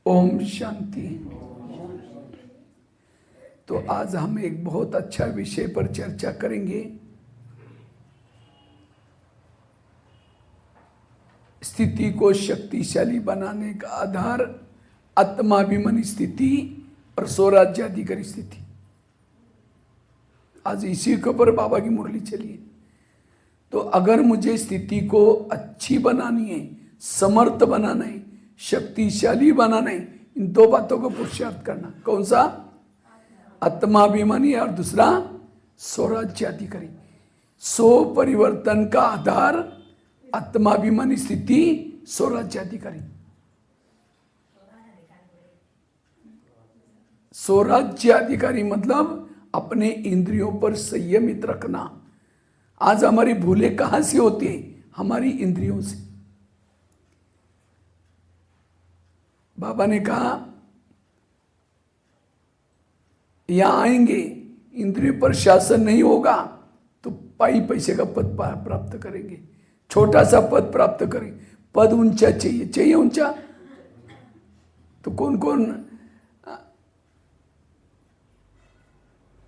ओम शांति। तो आज हम एक बहुत अच्छा विषय पर चर्चा करेंगे। स्थिति को शक्तिशाली बनाने का आधार आत्माभिमानी स्थिति और स्वराज्याधिकारी स्थिति। आज इसी के ऊपर बाबा की मुरली चली है। तो अगर मुझे स्थिति को अच्छी बनानी है, समर्थ बनाना है, शक्तिशाली बनाना है, इन दो बातों को पुरुषार्थ करना। कौन सा? आत्माभिमानी और दूसरा स्वराज्याधिकारी। सो परिवर्तन का आधार आत्माभिमानी स्थिति, स्वराज्याधिकारी। स्वराज्याधिकारी मतलब अपने इंद्रियों पर संयमित रखना। आज हमारी भूलें कहां से होती है? हमारी इंद्रियों से। बाबा ने कहा यहां आएंगे, इंद्रिय पर शासन नहीं होगा तो पाई पैसे का पद प्राप्त करेंगे, छोटा सा पद प्राप्त करेंगे। पद ऊंचा चाहिए ऊंचा। तो कौन कौन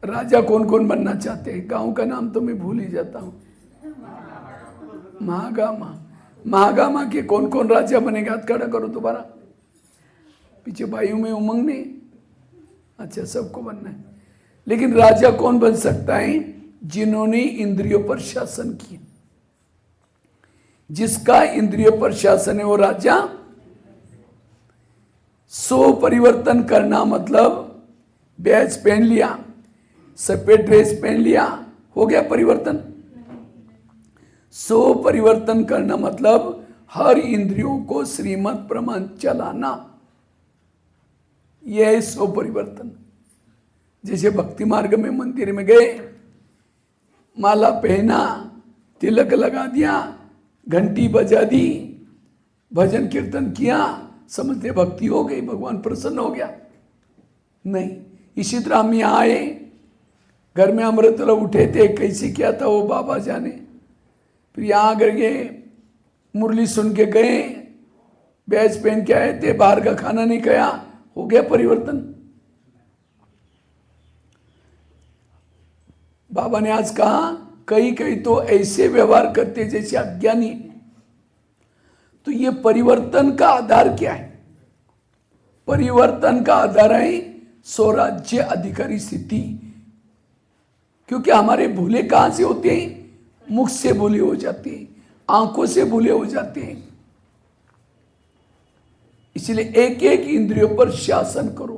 राजा कौन कौन बनना चाहते हैं? गांव का नाम तो मैं भूल ही जाता हूं। महागामा के कौन कौन राजा बनेगा? हाथ खड़ा करो दोबारा। पीछे भाइयों में उमंग नहीं। अच्छा, सबको बनना है। लेकिन राजा कौन बन सकता है? जिन्होंने इंद्रियों पर शासन किया। जिसका इंद्रियों पर शासन है वो राजा। सो परिवर्तन करना मतलब बैज पहन लिया, सफेद ड्रेस पहन लिया, हो गया परिवर्तन। सो परिवर्तन करना मतलब हर इंद्रियों को श्रीमत प्रमाण चलाना। यह है सो परिवर्तन। जैसे भक्ति मार्ग में मंदिर में गए, माला पहना, तिलक लगा दिया, घंटी बजा दी, भजन कीर्तन किया, समझते भक्ति हो गई, भगवान प्रसन्न हो गया? नहीं। इसी तरह हम यहाँ आए, घर में अमृत उठे थे, कैसे किया था वो बाबा जाने। फिर यहाँ गए, मुरली सुन के गए, बैज पहन के आए थे, बाहर का खाना नहीं खाया, हो गया परिवर्तन। बाबा ने आज कहा कई कई तो ऐसे व्यवहार करते जैसे अज्ञानी। तो ये परिवर्तन का आधार क्या है? परिवर्तन का आधार है स्वराज्य अधिकारी स्थिति। क्योंकि हमारे भूले कहां से होते हैं? मुख से भूले हो जाते हैं, आंखों से भूले हो जाते हैं। इसलिए एक एक इंद्रियों पर शासन करो,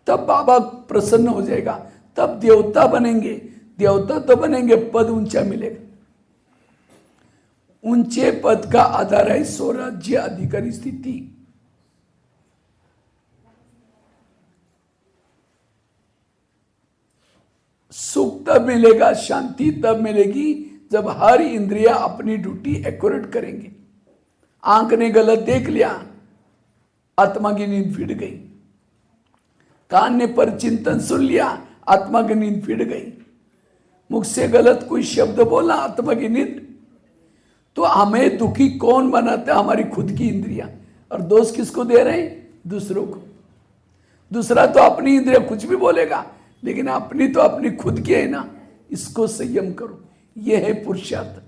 तब बाबा प्रसन्न हो जाएगा, तब देवता बनेंगे। देवता तो बनेंगे, पद ऊंचा मिलेगा। ऊंचे पद का आधार है स्वराज्य अधिकारी स्थिति। सुख तब मिलेगा, शांति तब मिलेगी जब हर इंद्रिया अपनी ड्यूटी एक्यूरेट करेंगे। आंख ने गलत देख लिया, आत्मा की नींद फिट गई। कान ने परचिंतन सुन लिया, आत्मा की नींद फिट गई। मुख से गलत कोई शब्द बोला, आत्मा की नींद। तो हमें दुखी कौन बनाता है? हमारी खुद की इंद्रिया। और दोष किसको दे रहे हैं? दूसरों को। दूसरा तो अपनी इंद्रिया कुछ भी बोलेगा, लेकिन अपनी तो अपनी खुद की है ना। इसको संयम करो, यह है पुरुषार्थ।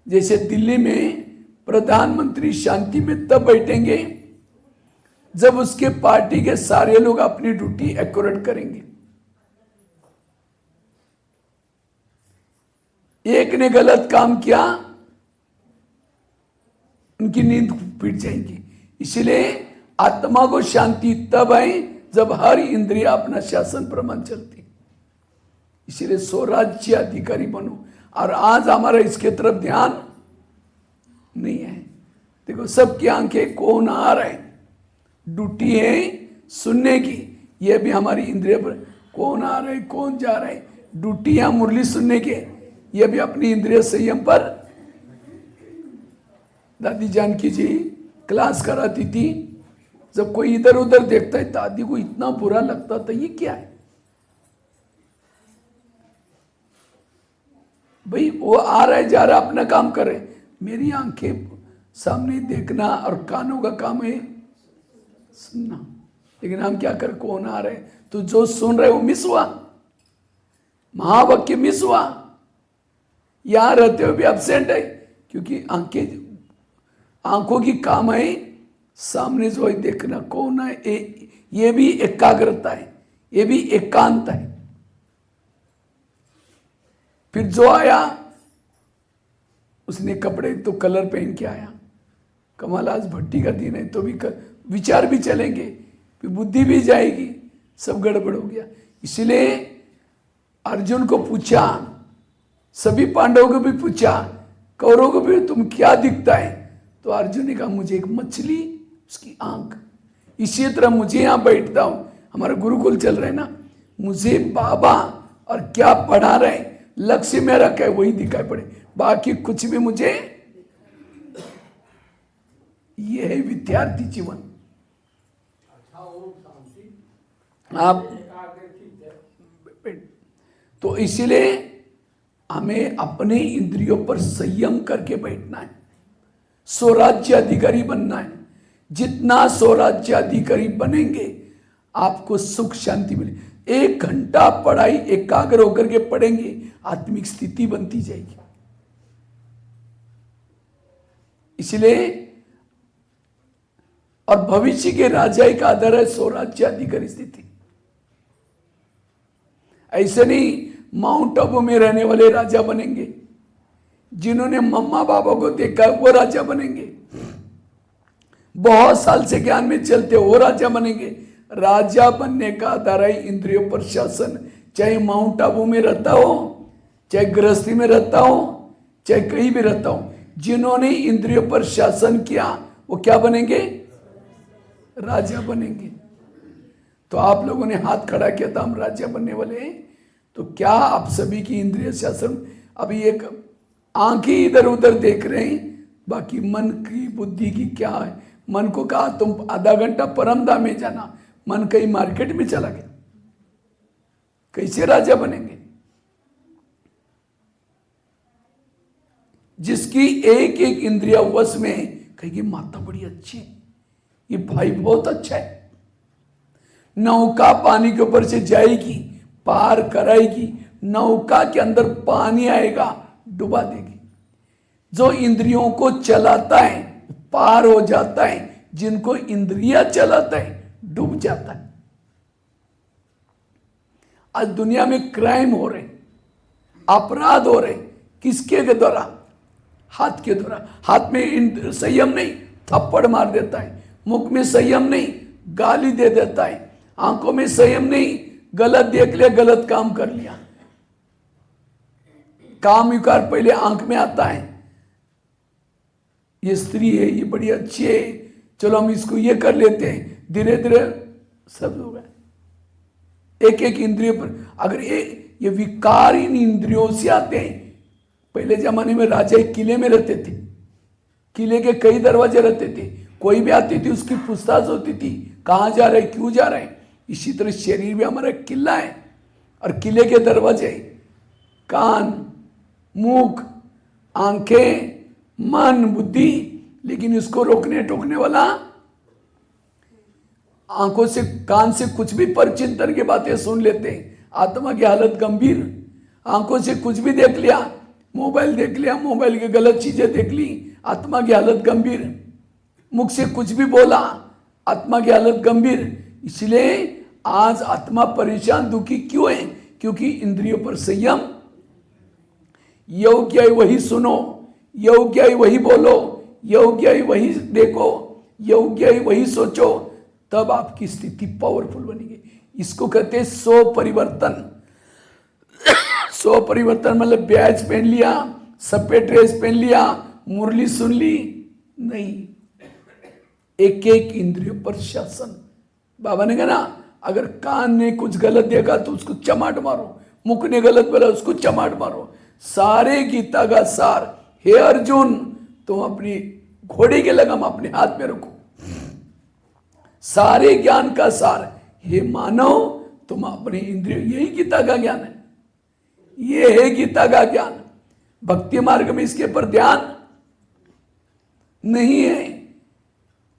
जैसे दिल्ली में प्रधानमंत्री शांति में तब बैठेंगे जब उसके पार्टी के सारे लोग अपनी ड्यूटी एक्यूरेट करेंगे। एक ने गलत काम किया, उनकी नींद फिट जाएंगी। इसलिए आत्मा को शांति तब आए जब हर इंद्रिया अपना शासन प्रमाण चलती। इसलिए स्वराज्य अधिकारी बनो। और आज हमारा इसके तरफ ध्यान नहीं है। देखो, सबकी आंखें कौन आ रहे हैं, ड्यूटी है सुनने की। यह भी हमारी इंद्रिय पर कौन आ रहे, कौन जा रहे, ड्यूटी या मुरली सुनने के। यह भी अपनी इंद्रिय संयम पर। दादी जानकी जी क्लास कराती थी, जब कोई इधर उधर देखता है दादी को इतना बुरा लगता था, ये क्या है भाई? वो आ रहा है जा रहा, अपना काम कर रहे, मेरी आंखें सामने देखना और कानों का काम है सुनना, लेकिन हम क्या कर कौन आ रहे, तो जो सुन रहे वो मिस हुआ, महावाक्य मिस हुआ, यहां रहते हुए भी एब्सेंट है, क्योंकि आंखों की काम है सामने जो है देखना कौन है, ये भी एकाग्रता है, ये भी एकांत है। फिर जो आया उसने कपड़े तो कलर पहन के आया, कमाल आज भट्टी का दिन है तो भी विचार भी चलेंगे, फिर बुद्धि भी जाएगी, सब गड़बड़ हो गया। इसलिए अर्जुन को पूछा, सभी पांडवों को भी पूछा, कौरवों को भी, तुम क्या दिखता है, तो अर्जुन ने कहा मुझे एक मछली, उसकी आंख। इसी तरह मुझे यहां बैठता हूं, हमारा गुरुकुल चल रहा है ना, मुझे बाबा और क्या पढ़ा रहे लक्ष्य मेरा क्या वही दिखाई पड़े, बाकी कुछ भी मुझे, ये है विद्यार्थी जीवन। आप तो इसीलिए हमें अपने इंद्रियों पर संयम करके बैठना है, स्वराज्य अधिकारी बनना है। जितना स्वराज्य अधिकारी बनेंगे आपको सुख शांति मिले। 1 घंटा पढ़ाई एकाग्र होकर के पढ़ेंगे, आत्मिक स्थिति बनती जाएगी। इसलिए और भविष्य के राजा का आधार है स्वराज्य अधिकारी स्थिति। ऐसे नहीं माउंट आबू में रहने वाले राजा बनेंगे, जिन्होंने मम्मा बाबा को देखा वो राजा बनेंगे, बहुत साल से ज्ञान में चलते वो राजा बनेंगे। राजा बनने का आधार है इंद्रियों पर शासन, चाहे माउंट आबू में रहता हो, चाहे गृहस्थी में रहता हो, चाहे कहीं भी रहता हो, जिन्होंने इंद्रियों पर शासन किया वो क्या बनेंगे, राजा बनेंगे। तो आप लोगों ने हाथ खड़ा किया था हम राजा बनने वाले हैं, तो क्या आप सभी की इंद्रिय शासन, अभी एक आंखें इधर उधर देख रहे हैं, बाकी मन की बुद्धि की क्या है। मन को कहा तुम आधा घंटा परमधाम में जाना, मन कहीं मार्केट में चला गया, कैसे राजा बनेंगे। जिसकी एक एक इंद्रिया वश में है, कहेगी माता बड़ी अच्छी है, ये भाई बहुत अच्छा है, नौका पानी के ऊपर से जाएगी, पार कराएगी, नौका के अंदर पानी आएगा डुबा देगी। जो इंद्रियों को चलाता है पार हो जाता है, जिनको इंद्रिया चलाता है डूब जाता है। आज दुनिया में क्राइम हो रहे, अपराध हो रहे, किसके के द्वारा, हाथ के द्वारा। हाथ में संयम नहीं, थप्पड़ मार देता है, मुख में संयम नहीं, गाली दे देता है, आंखों में संयम नहीं, गलत देख लिया, गलत काम कर लिया। काम विकार पहले आंख में आता है, ये स्त्री है, ये बड़ी अच्छी है, चलो हम इसको ये कर लेते हैं, धीरे धीरे सब हो गए। एक एक इंद्रियों पर अगर ये विकार इन इंद्रियों से आते हैं। पहले जमाने में राजा एक किले में रहते थे, किले के कई दरवाजे रहते थे, कोई भी आती थी उसकी पूछताछ होती थी, कहाँ जा रहे, क्यों जा रहे हैं। इसी तरह शरीर भी हमारा किला है, और किले के दरवाजे कान, मुख, आंखें, मन, बुद्धि, लेकिन इसको रोकने टोकने वाला आंखों से कान से कुछ भी परचिंतन की बातें सुन लेते हैं, आत्मा की हालत गंभीर। आंखों से कुछ भी देख लिया, मोबाइल देख लिया, मोबाइल की गलत चीजें देख ली, आत्मा की हालत गंभीर। मुख से कुछ भी बोला, आत्मा की हालत गंभीर। इसलिए आज आत्मा परेशान दुखी क्यों है, क्योंकि इंद्रियों पर संयम। योग्य है वही सुनो, योग्य है वही बोलो, योग्य है वही देखो, योग्य है वही सोचो, तब आपकी स्थिति पावरफुल बनेगी। इसको कहते हैं स्व परिवर्तन। स्व परिवर्तन मतलब ब्याज पहन लिया, सफेद ड्रेस पहन लिया, मुरली सुन ली, नहीं, एक एक इंद्रियों पर शासन। बाबा ने कहा ना, अगर कान ने कुछ गलत देखा तो उसको चमाट मारो, मुख ने गलत बोला उसको चमाट मारो। सारे गीता का सार, हे अर्जुन तुम अपनी घोड़े के लगाम अपने हाथ में रखो। सारे ज्ञान का सार, हे मानव तुम अपने इंद्रिय, यही गीता का ज्ञान है, ये है गीता का ज्ञान। भक्ति मार्ग में इसके पर ध्यान नहीं है,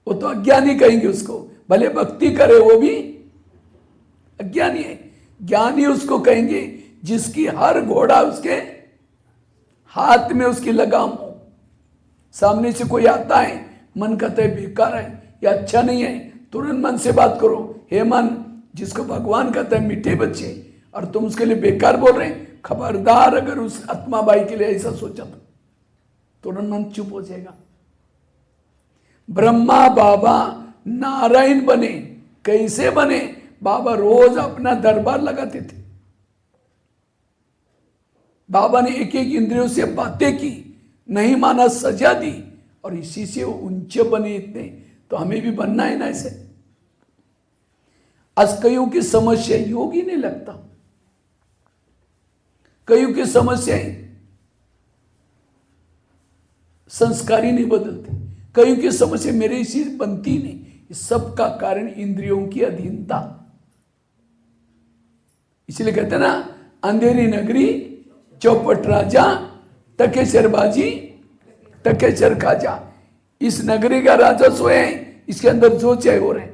वो तो अज्ञानी कहेंगे उसको, भले भक्ति करे वो भी अज्ञानी है। ज्ञानी उसको कहेंगे जिसकी हर घोड़ा उसके हाथ में उसकी लगाम हो। सामने से कोई आता है, मन कहता है बेकार है, या अच्छा नहीं है, तुरंत मन से बात करो, हे मन, जिसको भगवान कहता है मीठे बच्चे, और तुम उसके लिए बेकार बोल रहे हैं, खबरदार अगर उस आत्मा बाई के लिए ऐसा सोचा तो तुरंत मन चुप हो जाएगा। ब्रह्मा बाबा नारायण बने, कैसे बने? बाबा रोज अपना दरबार लगाते थे। बाबा ने एक एक इंद्रियों से बातें की, नहीं माना सजा दी, और इसी से वो ऊंचे बने इतने। तो हमें भी बनना है ना ऐसे। आज कईयों की समस्या योग ही नहीं लगता, कईयों की समस्याएं संस्कार ही नहीं बदलते, कईयों की समस्या मेरे इसी बनती नहीं। इस सब का कारण इंद्रियों की अधीनता। इसलिए कहते हैं ना, अंधेरी नगरी चौपट राजा, तके शरबाजी तके शर खाजा। इस नगरी का राजा सोए, इसके अंदर जो चाहे हो रहे,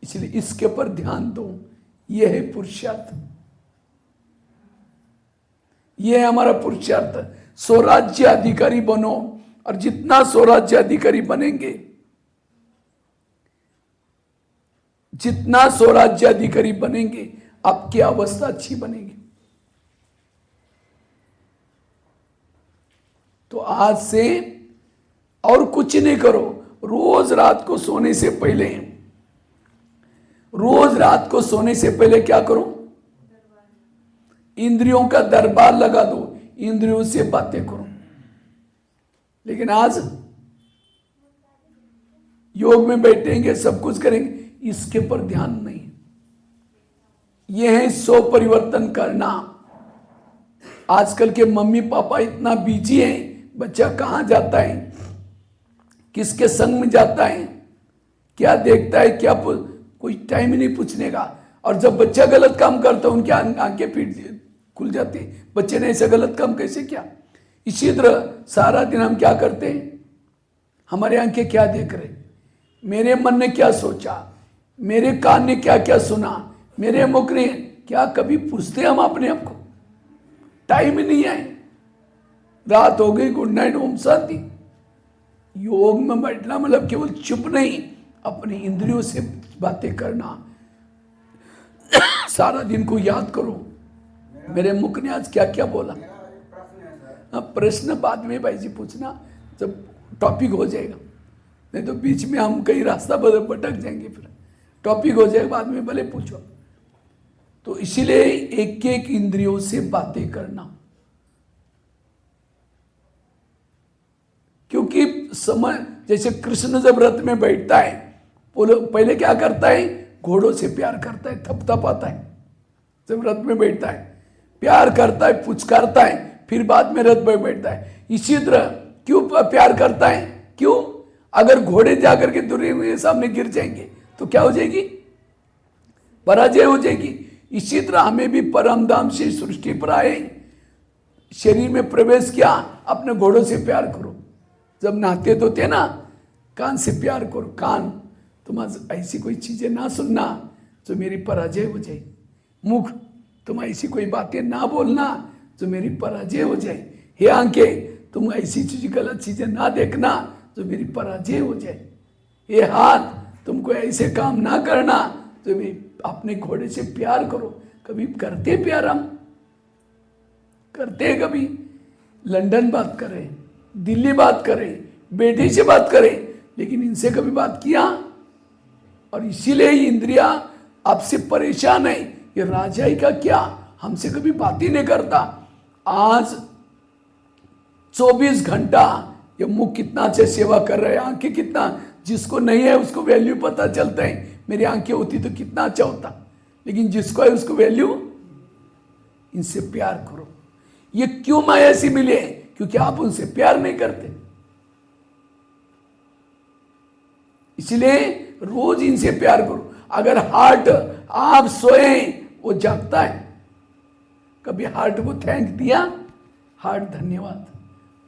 इसलिए इसके ऊपर ध्यान दो। यह है पुरुषार्थ, यह है हमारा पुरुषार्थ। स्वराज्य अधिकारी बनो, और जितना स्वराज्य अधिकारी बनेंगे, जितना स्वराज्य अधिकारी बनेंगे, आपकी अवस्था अच्छी बनेगी। तो आज से और कुछ नहीं करो, रोज रात को सोने से पहले, रोज रात को सोने से पहले क्या करो? इंद्रियों का दरबार लगा दो, इंद्रियों से बातें करो। लेकिन आज योग में बैठेंगे, सब कुछ करेंगे, इसके पर ध्यान नहीं। यह है स्व परिवर्तन करना। आजकल के मम्मी पापा इतना बिजी हैं, बच्चा कहां जाता है, किसके संग में जाता है, क्या देखता है, क्या कोई टाइम ही नहीं पूछने का। और जब बच्चा गलत काम करता है, उनकी आंखें पीट खुल जाती है, बच्चे ने ऐसा गलत काम कैसे किया। इसी तरह सारा दिन हम क्या करते हैं, हमारे आंखें क्या देख रहे, मेरे मन ने क्या सोचा, मेरे कान ने क्या क्या सुना, मेरे मुख ने क्या, कभी पूछते हम अपने आप को? टाइम ही नहीं है। रात हो गई, गुड नाइट, ओम शांति। योग में बैठना मतलब केवल चुप नहीं, अपनी इंद्रियों से बातें करना। सारा दिन को याद करो, मेरे मुख ने आज क्या क्या बोला। प्रश्न बाद में भाई जी पूछना, जब टॉपिक हो जाएगा, नहीं तो बीच में हम कहीं रास्ता भटक जाएंगे, फिर टॉपिक हो जाएगा, बाद में भले पूछो। तो इसीलिए एक एक इंद्रियों से बातें करना, क्योंकि समय, जैसे कृष्ण जब रथ में बैठता है, पहले क्या करता है, घोड़ों से प्यार करता है, थपथपाता है। जब रथ में बैठता है प्यार करता है, पुचकारता है, फिर बाद में रथ में बैठता है। इसी तरह क्यों प्यार करता है? क्यों? अगर घोड़े जाकर के दुर्योधन के सामने गिर जाएंगे तो क्या हो जाएगी? पराजय हो जाएगी। इसी तरह हमें भी परम धाम से सृष्टि पर आए, शरीर में प्रवेश किया, अपने घोड़ों से प्यार करो। जब नहाते तो थे ना, कान से प्यार करो। कान, तुम ऐसी कोई चीजें ना सुनना जो मेरी पराजय हो जाए। मुख, तुम ऐसी कोई बातें ना बोलना जो मेरी पराजय हो जाए। हे आंखें, तुम ऐसी चीज, गलत चीजें ना देखना जो मेरी पराजय हो जाए। हे हाथ, तुमको ऐसे काम ना करना जो मेरी, अपने घोड़े से प्यार करो। कभी करते प्यार? हम करते? कभी लंदन बात करें, दिल्ली बात करें, बेटे से बात करें, लेकिन इनसे कभी बात किया? और इसीलिए इंद्रिया आपसे परेशान है। ये राजाई का क्या, हमसे कभी बात ही नहीं करता। आज 24 घंटा ये मुख कितना अच्छे सेवा कर रहे हैं, आंखें कितना, जिसको नहीं है उसको वैल्यू पता चलता है। मेरी आंखें होती तो कितना अच्छा होता, लेकिन जिसको है उसको वैल्यू। इनसे प्यार करो। ये क्यों माया सी मिले? क्योंकि आप उनसे प्यार नहीं करते। इसलिए रोज इनसे प्यार करो। अगर हार्ट, आप सोए, वो जागता है। कभी हार्ट को थैंक दिया? हार्ट धन्यवाद,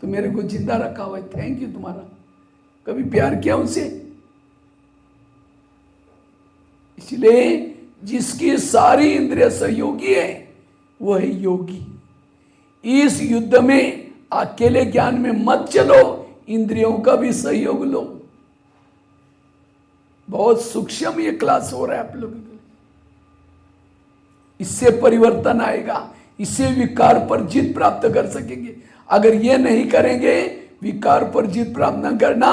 तो मेरे को जिंदा रखा हुआ है, थैंक यू तुम्हारा। कभी प्यार किया उनसे? इसलिए जिसकी सारी इंद्रिय सहयोगी है वो है योगी। इस युद्ध में अकेले ज्ञान में मत चलो, इंद्रियों का भी सहयोग लो। बहुत सूक्ष्म ये क्लास हो रहा है आप लोगों के लिए। इससे परिवर्तन आएगा, इससे विकार पर जीत प्राप्त कर सकेंगे। अगर ये नहीं करेंगे, विकार पर जीत प्राप्त न करना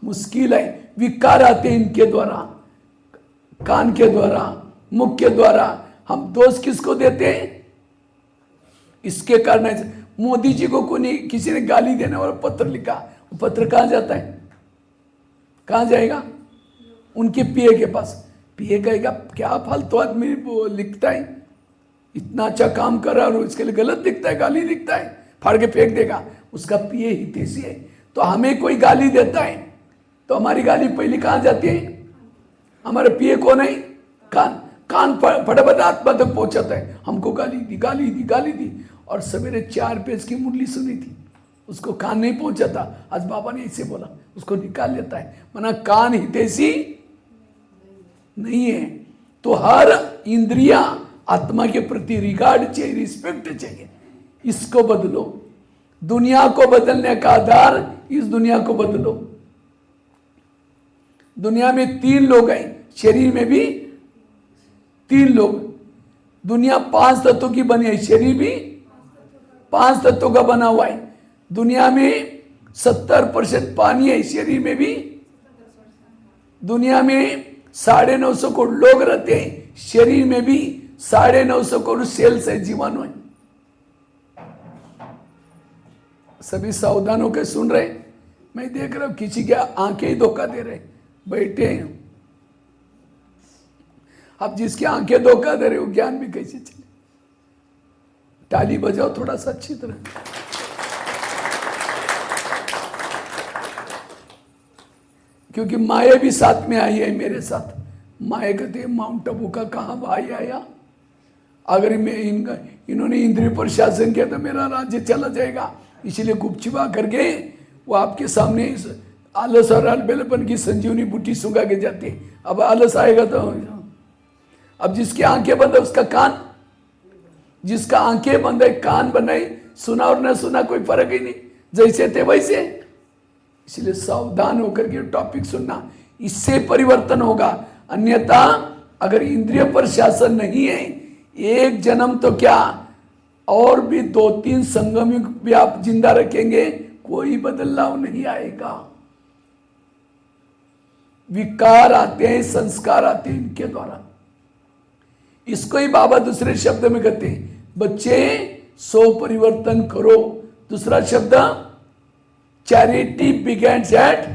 मुश्किल है। विकार आते हैं इनके द्वारा, कान के द्वारा, मुख के द्वारा। हम दोष किसको देते हैं? इसके कारण मोदी जी को कोई किसी ने गाली देने वाला पत्र लिखा, वो पत्र कहां जाता है? कहां जाएगा? उनके पीए के पास। पीए कहेगा क्या फालतू आदमी वो लिखता है, इतना अच्छा काम कर रहा है और इसके लिए गलत लिखता है, गाली लिखता है, फाड़ के फेंक देगा। उसका पीए हितैषी है। तो हमें कोई गाली देता है तो हमारी गाली पहले कहां जाती है? हमारे पीए कौन है? कान। कान फटाफट आत्मा तक पहुंचाता है, हमको गाली दी, गाली दी, गाली दी। और सवेरे 4 पेज की मुरली सुनी थी, उसको कान नहीं पहुंचाता। आज बाबा ने ऐसे बोला, उसको निकाल लेता है। मना कान हितैषी नहीं है। तो हर इंद्रिया आत्मा के प्रति रिगार्ड चाहिए, रिस्पेक्ट चाहिए। इसको बदलो। दुनिया को बदलने का आधार, इस दुनिया को बदलो। दुनिया में 3 लोग हैं, शरीर में भी 3 लोग। दुनिया 5 तत्वों की बनी है, शरीर भी 5 तत्वों का बना हुआ है। दुनिया में 70% पानी है, शरीर में भी। दुनिया में 950 करोड़ लोग रहते हैं, शरीर में भी 950 करोड़ सेल्स है, जीवाणु है। सभी सावधान होकर सुन रहे। मैं देख रहा हूं किसी के आंखें ही धोखा दे रहे, बैठे हैं। अब जिसकी आंखें धोखा दे रहे हो, ज्ञान भी कैसे चले? ताली बजाओ थोड़ा सा अच्छी तरह। क्योंकि माया भी साथ में आई है मेरे साथ। माया कहते माउंट आबू का कहां भाई आया? अगर मैं इन्होंने इंद्रिय पर शासन किया तो मेरा राज्य चला जाएगा। इसलिए गुपचुपा करके वो आपके सामने आलस और अलबेलपन की संजीवनी बूटी सुंगा के जाते। अब आलस आएगा तो अब जिसकी आंखें बंद है उसका कान, जिसका आंखें बंद है कान बनाई, सुना और न सुना कोई फर्क ही नहीं, जैसे थे वैसे। इसलिए सावधान होकर के टॉपिक सुनना, इससे परिवर्तन होगा। अन्यथा अगर इंद्रिय पर शासन नहीं है, एक जन्म तो क्या और भी 2-3 संगम भी आप जिंदा रखेंगे, कोई बदलाव नहीं आएगा। विकार आते हैं, संस्कार आते हैं इनके द्वारा। इसको ही बाबा दूसरे शब्द में कहते हैं, बच्चे सो परिवर्तन करो। दूसरा शब्द charity begins at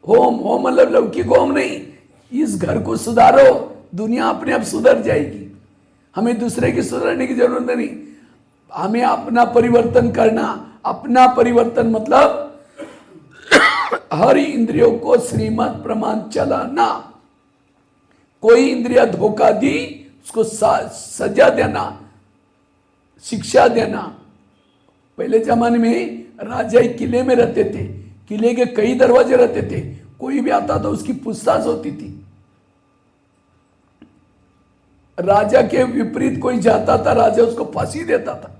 home. Home मतलब लौकिक होम नहीं, इस घर को सुधारो, दुनिया अपने आप सुधर जाएगी। हमें दूसरे की सुधारने की जरूरत नहीं, हमें अपना परिवर्तन करना। अपना परिवर्तन मतलब हर इंद्रियों को श्रीमत प्रमाण चलाना। कोई इंद्रिया धोखा दी, उसको सजा देना, शिक्षा देना। पहले जमाने में राजा एक किले में रहते थे, किले के कई दरवाजे रहते थे, कोई भी आता था उसकी पूछताछ होती थी। राजा के विपरीत कोई जाता था, राजा उसको फांसी देता था।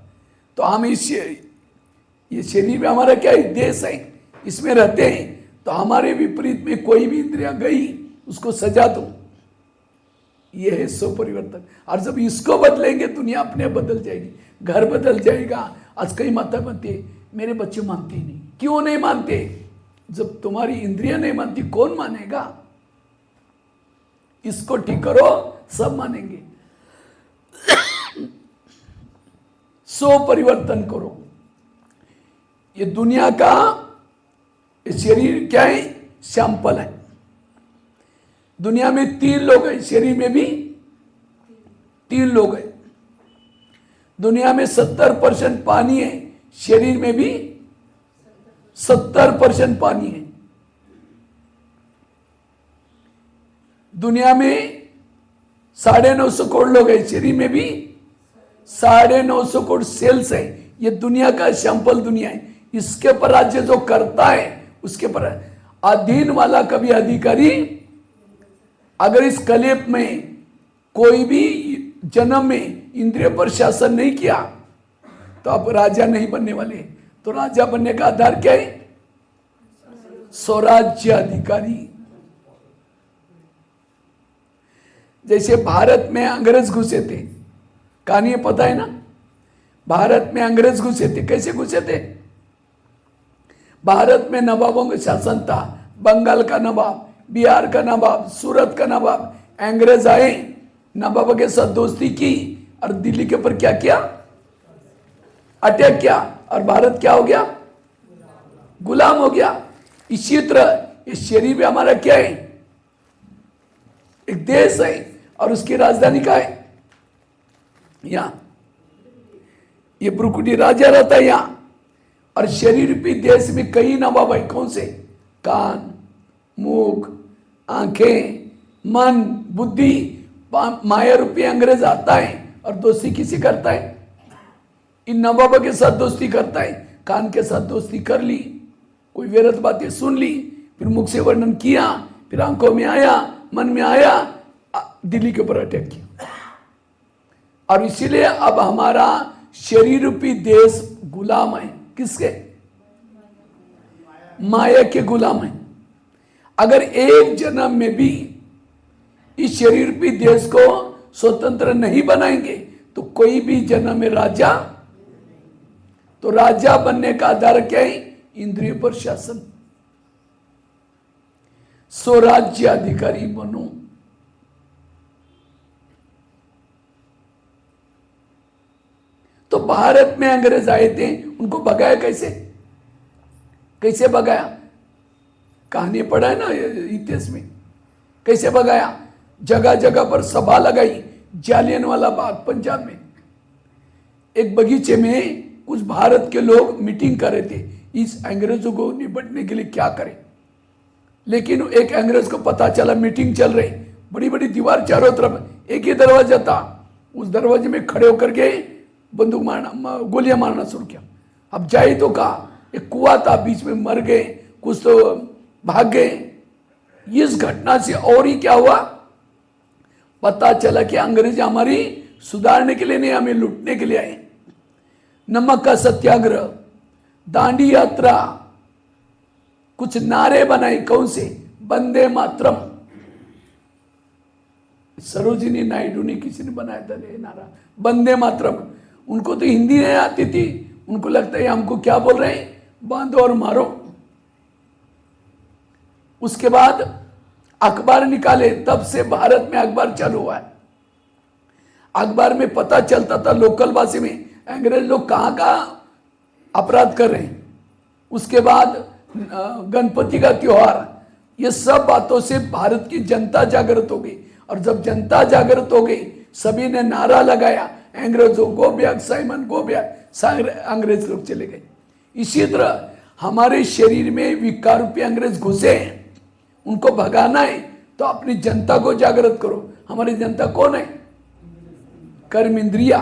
तो हम ये शरीर में हमारा क्या है? देश है, इसमें रहते हैं। तो हमारे विपरीत में कोई भी इंद्रिया गई, उसको सजा दो। ये है सो परिवर्तन। और जब इसको बदलेंगे, दुनिया अपने आप बदल जाएगी, घर बदल जाएगा। आज कई माता बनते, मेरे बच्चे मानते ही नहीं। क्यों नहीं मानते? जब तुम्हारी इंद्रिया नहीं मानती, कौन मानेगा? इसको ठीक करो, सब मानेंगे। सो परिवर्तन करो। ये दुनिया का शरीर क्या है? सैंपल है। दुनिया में 3 लोग हैं, शरीर में भी 3 लोग हैं। दुनिया में 70% पानी है, शरीर में भी 70% पानी है। दुनिया में 950 करोड़ लोग हैं, शरीर में भी 950 करोड़ सेल्स हैं। ये दुनिया का सैंपल दुनिया है, इसके पर राज्य जो करता है उसके पर अधीन वाला कभी अधिकारी अगर इस कलेप में कोई भी जन्म में इंद्रिय पर शासन नहीं किया तो आप राजा नहीं बनने वाले। तो राजा बनने का आधार क्या है? स्वराज्य अधिकारी। जैसे भारत में अंग्रेज घुसे थे, कहानी पता है ना? भारत में अंग्रेज घुसे थे, कैसे घुसे थे? भारत में नवाबों का शासन था, बंगाल का नवाब, बिहार का नवाब, सूरत का नवाब। अंग्रेज आए, नवाबों के साथ दोस्ती की और दिल्ली के ऊपर क्या किया? अटैक किया, और भारत क्या हो गया? गुलाम हो गया। इसी तरह इस शरीर में हमारा क्या है? एक देश है, और उसकी राजधानी क्या है? यहां ये ब्रुकुटी राजा रहता है यहां। और शरीर रूपी देश में कई नवाब है। कौन से? कान, मुख, आंखें, मन, बुद्धि। माया रूपी अंग्रेज आता है और दोस्ती किसी करता है? इन नवाबों के साथ दोस्ती करता है। कान के साथ दोस्ती कर ली, कोई व्यर्थ बातें सुन ली, फिर मुख से वर्णन किया, फिर आंखों में आया, मन में आया, दिल्ली के ऊपर अटैक किया। और इसीलिए अब हमारा शरीर रूपी देश गुलाम है। किसके? माया के गुलाम है। अगर एक जन्म में भी इस शरीर रूपी देश को स्वतंत्र नहीं बनाएंगे तो कोई भी जन्म में राजा, तो राजा बनने का आधार क्या है? इंद्रिय पर शासन। स्वराज्य अधिकारी बनो। तो भारत में अंग्रेज आए थे, उनको भगाया कैसे? कैसे भगाया? कहानी पढ़ा है ना इतिहास में, कैसे भगाया? जगह जगह पर सभा लगाई। जालियनवाला बाग पंजाब में एक बगीचे में कुछ भारत के लोग मीटिंग कर रहे थे, इस अंग्रेजों को निपटने के लिए क्या करें। लेकिन एक अंग्रेज को पता चला मीटिंग चल रही, बड़ी बड़ी दीवार चारों तरफ, एक ही दरवाजा था, उस दरवाजे में खड़े होकर के बंदूक मारना, गोलियां मारना शुरू किया। अब जाए तो कहा, एक कुआं था बीच में, मर गए कुछ, तो भाग गए। इस घटना से और ही क्या हुआ, पता चला कि अंग्रेज हमारी सुधारने के लिए नहीं, हमें लूटने के लिए आए। नमक का सत्याग्रह, दांडी यात्रा, कुछ नारे बनाए। कौन से? वंदे मातरम। सरोजिनी नायडू ने किसी ने बनाया था ये नारा, वंदे मातरम। उनको तो हिंदी नहीं आती थी, उनको लगता है हमको क्या बोल रहे हैं, बांधो और मारो। उसके बाद अखबार निकाले, तब से भारत में अखबार चालू हुआ है। अखबार में पता चलता था लोकल भाषा में अंग्रेज लोग कहाँ का अपराध कर रहे हैं। उसके बाद गणपति का त्योहार, ये सब बातों से भारत की जनता जागृत हो गई। और जब जनता जागृत हो गई, सभी ने नारा लगाया, अंग्रेजों go back, Simon go back, अंग्रेज लोग चले गए। इसी तरह हमारे शरीर में विकार रूपी अंग्रेज घुसे हैं, उनको भगाना है तो अपनी जनता को जागृत करो। हमारी जनता कौन है? कर्म इंद्रिया।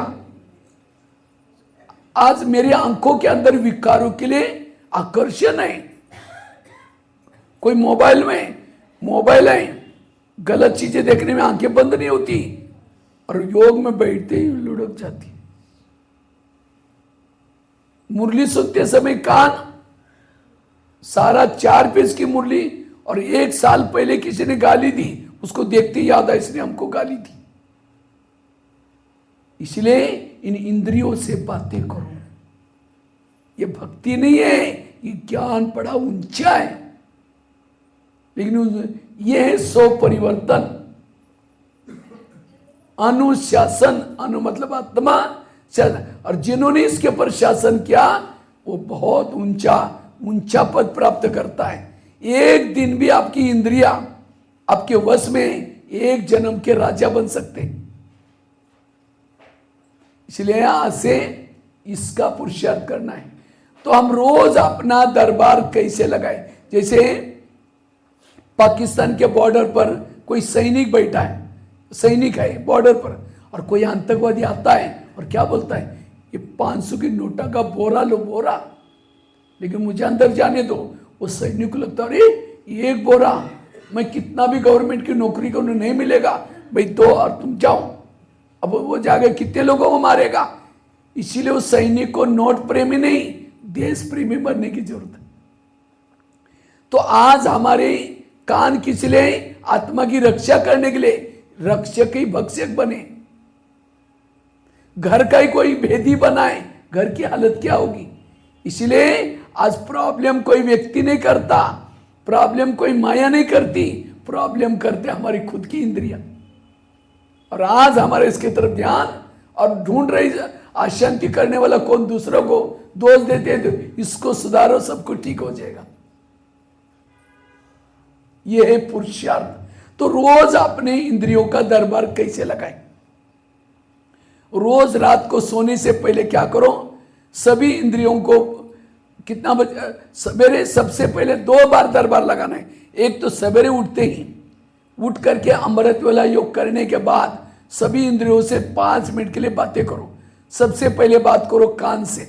आज मेरी आंखों के अंदर विकारों के लिए आकर्षण है। कोई मोबाइल है, गलत चीजें देखने में आंखें बंद नहीं होती, और योग में बैठते ही लुढ़क जाती। मुरली सुनते समय कान, सारा 4 पेज की मुरली, और 1 साल पहले किसी ने गाली दी, उसको देखते याद आया इसने हमको गाली दी। इसलिए इन इंद्रियों से बातें करो। ये भक्ति नहीं है, ये ज्ञान बड़ा ऊंचा है, लेकिन ये है स्व परिवर्तन, अनुशासन। अनु मतलब आत्मा, और जिन्होंने इसके ऊपर शासन किया वो बहुत ऊंचा पद प्राप्त करता है। एक दिन भी आपकी इंद्रिया आपके वश में, एक जन्म के राजा बन सकते हैं। इसलिए आज से इसका पुरुषार्थ करना है। तो हम रोज अपना दरबार कैसे लगाए? जैसे पाकिस्तान के बॉर्डर पर कोई सैनिक बैठा है, सैनिक है बॉर्डर पर, और कोई आतंकवादी आता है और क्या बोलता है, ये 500 की नोटा का बोरा लो बोरा, लेकिन मुझे अंदर जाने दो। वो सैनिक को लगता अरे ये एक बोरा, मैं कितना भी गवर्नमेंट की नौकरी को नहीं मिलेगा भाई, दो और तुम जाओ। अब वो जाके कितने लोगों को मारेगा। इसीलिए उस सैनिक को नोट प्रेमी नहीं, देश प्रेमी बनने की जरूरत है। तो आज हमारे कान किस लिए? आत्मा की रक्षा करने के लिए। रक्षक ही भक्षक बने, घर का ही कोई भेदी बनाए, घर की हालत क्या होगी। इसलिए आज प्रॉब्लम कोई व्यक्ति नहीं करता, प्रॉब्लम कोई माया नहीं करती, प्रॉब्लम करते हमारी खुद की इंद्रियां। और आज हमारे इसके तरफ ध्यान और ढूंढ रही अशांति करने वाला कौन? दूसरों को दोष देते हैं, तो इसको सुधारो सब कुछ ठीक हो जाएगा। यह है पुरुषार्थ। तो रोज अपने इंद्रियों का दरबार कैसे लगाएं? रोज रात को सोने से पहले क्या करो? सभी इंद्रियों को कितना बजे? सवेरे सबसे पहले 2 बार दरबार लगाना है। एक तो सवेरे उठते ही उठ करके अमृत वेला योग करने के बाद सभी इंद्रियों से 5 मिनट के लिए बातें करो। सबसे पहले बात करो कान से।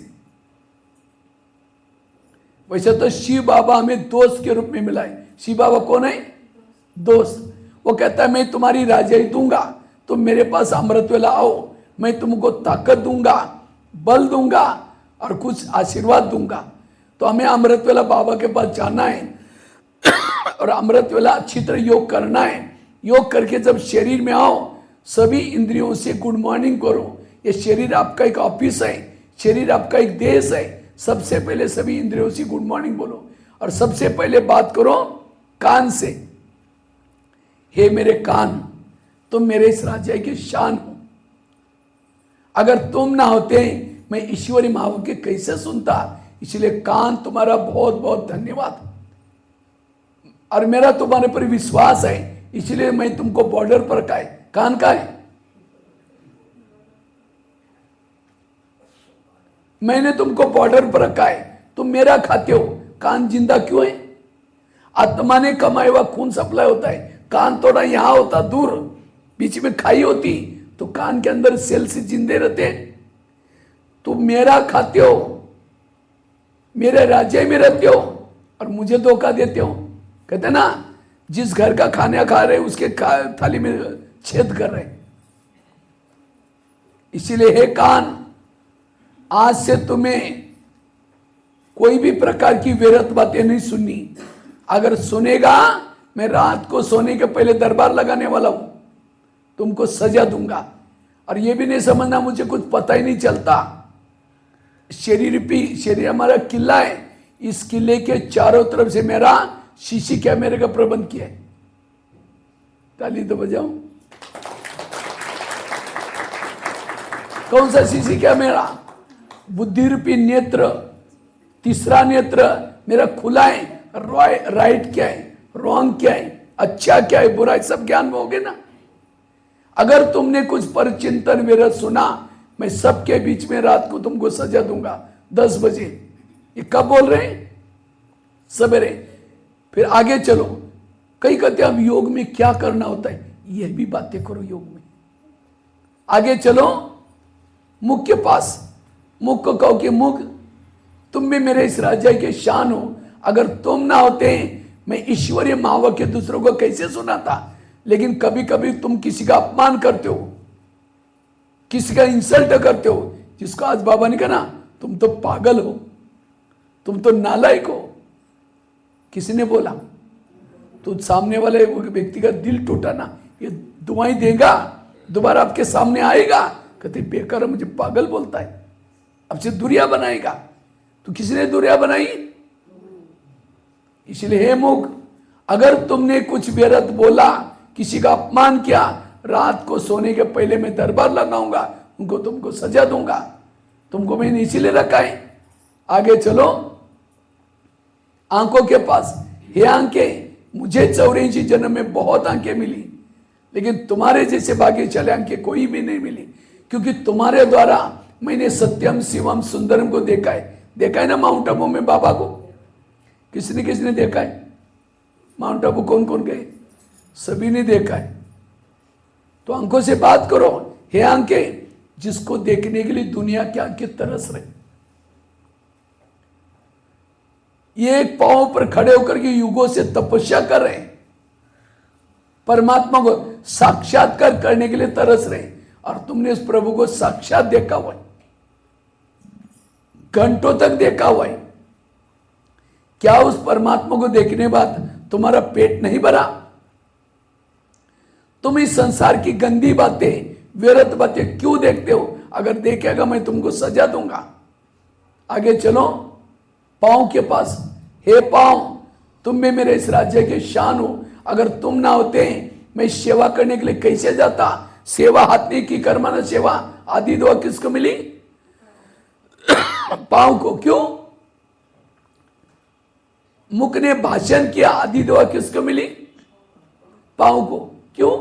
वैसे तो शिव बाबा हमें दोस्त के रूप में मिलाए। शिव बाबा कौन है? दोस्त। वो कहता है मैं तुम्हारी राजाई दूंगा, तुम मेरे पास अमृत वेला आओ, मैं तुमको ताकत दूंगा, बल दूंगा और कुछ आशीर्वाद दूंगा। तो हमें अमृत वेला बाबा के पास जाना है और अमृत वेला अच्छी तरह योग करना है। योग करके जब शरीर में आओ, सभी इंद्रियों से गुड मॉर्निंग करो। ये शरीर आपका एक ऑफिस है, शरीर आपका एक देश है। सबसे पहले सभी इंद्रियों से गुड मॉर्निंग बोलो और सबसे पहले बात करो कान से। हे मेरे कान, तुम मेरे इस राज्य की शान हो। अगर तुम ना होते मैं ईश्वरी महावाक्य कैसे सुनता। इसलिए कान तुम्हारा बहुत बहुत धन्यवाद, और मेरा तुम्हारे पर विश्वास है, इसलिए मैं तुमको बॉर्डर पर कान का है। मैंने तुमको बॉर्डर पर रखा है, तुम मेरा खाते हो। कान जिंदा क्यों है? आत्मा ने कमाया हुआ खून सप्लाई होता है। कान थोड़ा यहां होता, दूर बीच में खाई होती, तो कान के अंदर सेल से जिंदे रहते। तुम मेरा खाते हो, मेरे राज्य में रहते हो और मुझे धोखा देते हो। कहते ना, जिस घर का खाना खा रहे उसके थाली में छेद कर रहे। इसीलिए हे कान, आज से तुम्हें कोई भी प्रकार की व्यर्थ बातें नहीं सुननी। अगर सुनेगा, मैं रात को सोने के पहले दरबार लगाने वाला हूं, तुमको सजा दूंगा। और ये भी नहीं समझना मुझे कुछ पता ही नहीं चलता। शरीर हमारा किला है, इस किले के चारों तरफ से मेरा शीशी कैमरे का प्रबंध किया है। ताली तो बजाओ। कौन सा शीशी कैमरा? बुद्धि रूपी नेत्र, तीसरा नेत्र मेरा खुला है। राइट क्या है, रॉन्ग क्या है, अच्छा क्या है, बुरा है, सब ज्ञान में हो गए ना। अगर तुमने कुछ परचिंतन विरत सुना, मैं सबके बीच में रात को तुमको सजा दूंगा 10 बजे। ये कब बोल रहे हैं? सवेरे। फिर आगे चलो। कई कहते अब योग में क्या करना होता है, यह भी बातें करो योग में। आगे चलो मुख के पास। मुख को कहो कि मुख, तुम भी मेरे इस राज्य के शान हो। अगर तुम ना होते मैं ईश्वरीय महावाक्य दूसरों को कैसे सुनाता। लेकिन कभी कभी तुम किसी का अपमान करते हो, किसी का इंसल्ट करते हो, जिसको आज बाबा ने कहा ना, तुम तो पागल हो, तुम तो नालायक हो। किसी ने बोला तो सामने वाले व्यक्ति का दिल टूटा ना, ये दुआएं देगा, दोबारा आपके सामने आएगा, कहते बेकार मुझे पागल बोलता है, अब से दूरियां बनाएगा। तो किसी ने दूरियां बनाई? इसलिए हे मुख, अगर तुमने कुछ व्यर्थ बोला, किसी का अपमान किया, रात को सोने के पहले मैं दरबार लगाऊंगा, उनको तुमको सजा दूंगा। तुमको मैंने इसीलिए रखा है। आगे चलो आंखों के पास। हे आंखें, मुझे 84 जन्म में बहुत आंखें मिली, लेकिन तुम्हारे जैसे भाग्यशाली आंखें कोई भी नहीं मिली, क्योंकि तुम्हारे द्वारा मैंने सत्यम शिवम सुंदरम को देखा है ना। माउंट आबू में बाबा को किसने देखा है? माउंट आबू कौन कौन गए? सभी ने देखा है। तो आंखों से बात करो। हे आंखें, जिसको देखने के लिए दुनिया की आंखें तरस रही। ये एक पांव पर खड़े होकर के युगों से तपस्या कर रहे हैं, परमात्मा को साक्षात्कार करने के लिए तरस रहे हैं। और तुमने उस प्रभु को साक्षात देखा हुआ है, घंटों तक देखा हुआ है। क्या उस परमात्मा को देखने के बाद तुम्हारा पेट नहीं भरा? तुम इस संसार की गंदी बातें, व्यर्थ बातें क्यों देखते हो? अगर देखेगा मैं तुमको सजा दूंगा। आगे चलो पांव के पास। हे पांव, तुम में मेरे इस राज्य के शान हो। अगर तुम ना होते मैं सेवा करने के लिए कैसे जाता? सेवा हाथ ने की, कर्म न सेवा। आदि दुआ किसको मिली? पांव को। क्यों? मुख ने भाषण किया, आदि दुआ किसको मिली? पांव को। क्यों?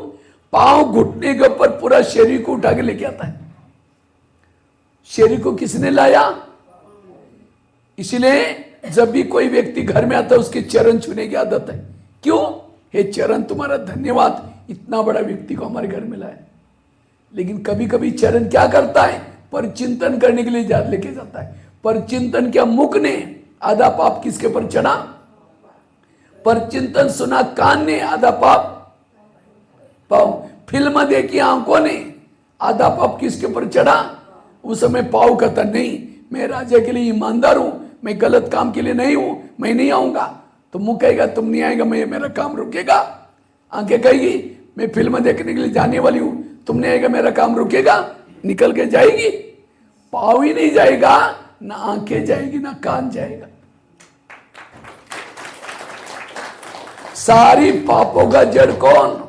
पांव घुटने के ऊपर पूरा शरीर को उठा के लेके आता है। शरीर को किसने लाया? इसलिए जब भी कोई व्यक्ति घर में आता है उसके चरण छूने की आदत है। क्यों? हे चरण तुम्हारा धन्यवाद, इतना बड़ा व्यक्ति को हमारे घर में लाया। लेकिन कभी कभी चरण क्या करता है? पर चिंतन करने के लिए लेके जाता है। पर चिंतन क्या? मुख ने आधा पाप किसके पर चढ़ा? पर चिंतन सुना कान ने, आधा पाप पाव। फिल्म देखी आंखों ने, आधा पाप किसके पर चढ़ा? उस समय पाव कहता नहीं, मैं राजा के लिए ईमानदार हूं, मैं गलत काम के लिए नहीं हूं, मैं नहीं आऊंगा। तो मुंह कहेगा तुम नहीं आएगा, मैं मेरा काम रुकेगा। आंखें कहेगी मैं फिल्म देखने के लिए जाने वाली हूं, तुम नहीं आएगा, मेरा काम रुकेगा, निकल के जाएगी। पाव ही नहीं जाएगा, ना आंखें जाएगी, ना कान जाएगा। सारी पापों का जड़ कौन?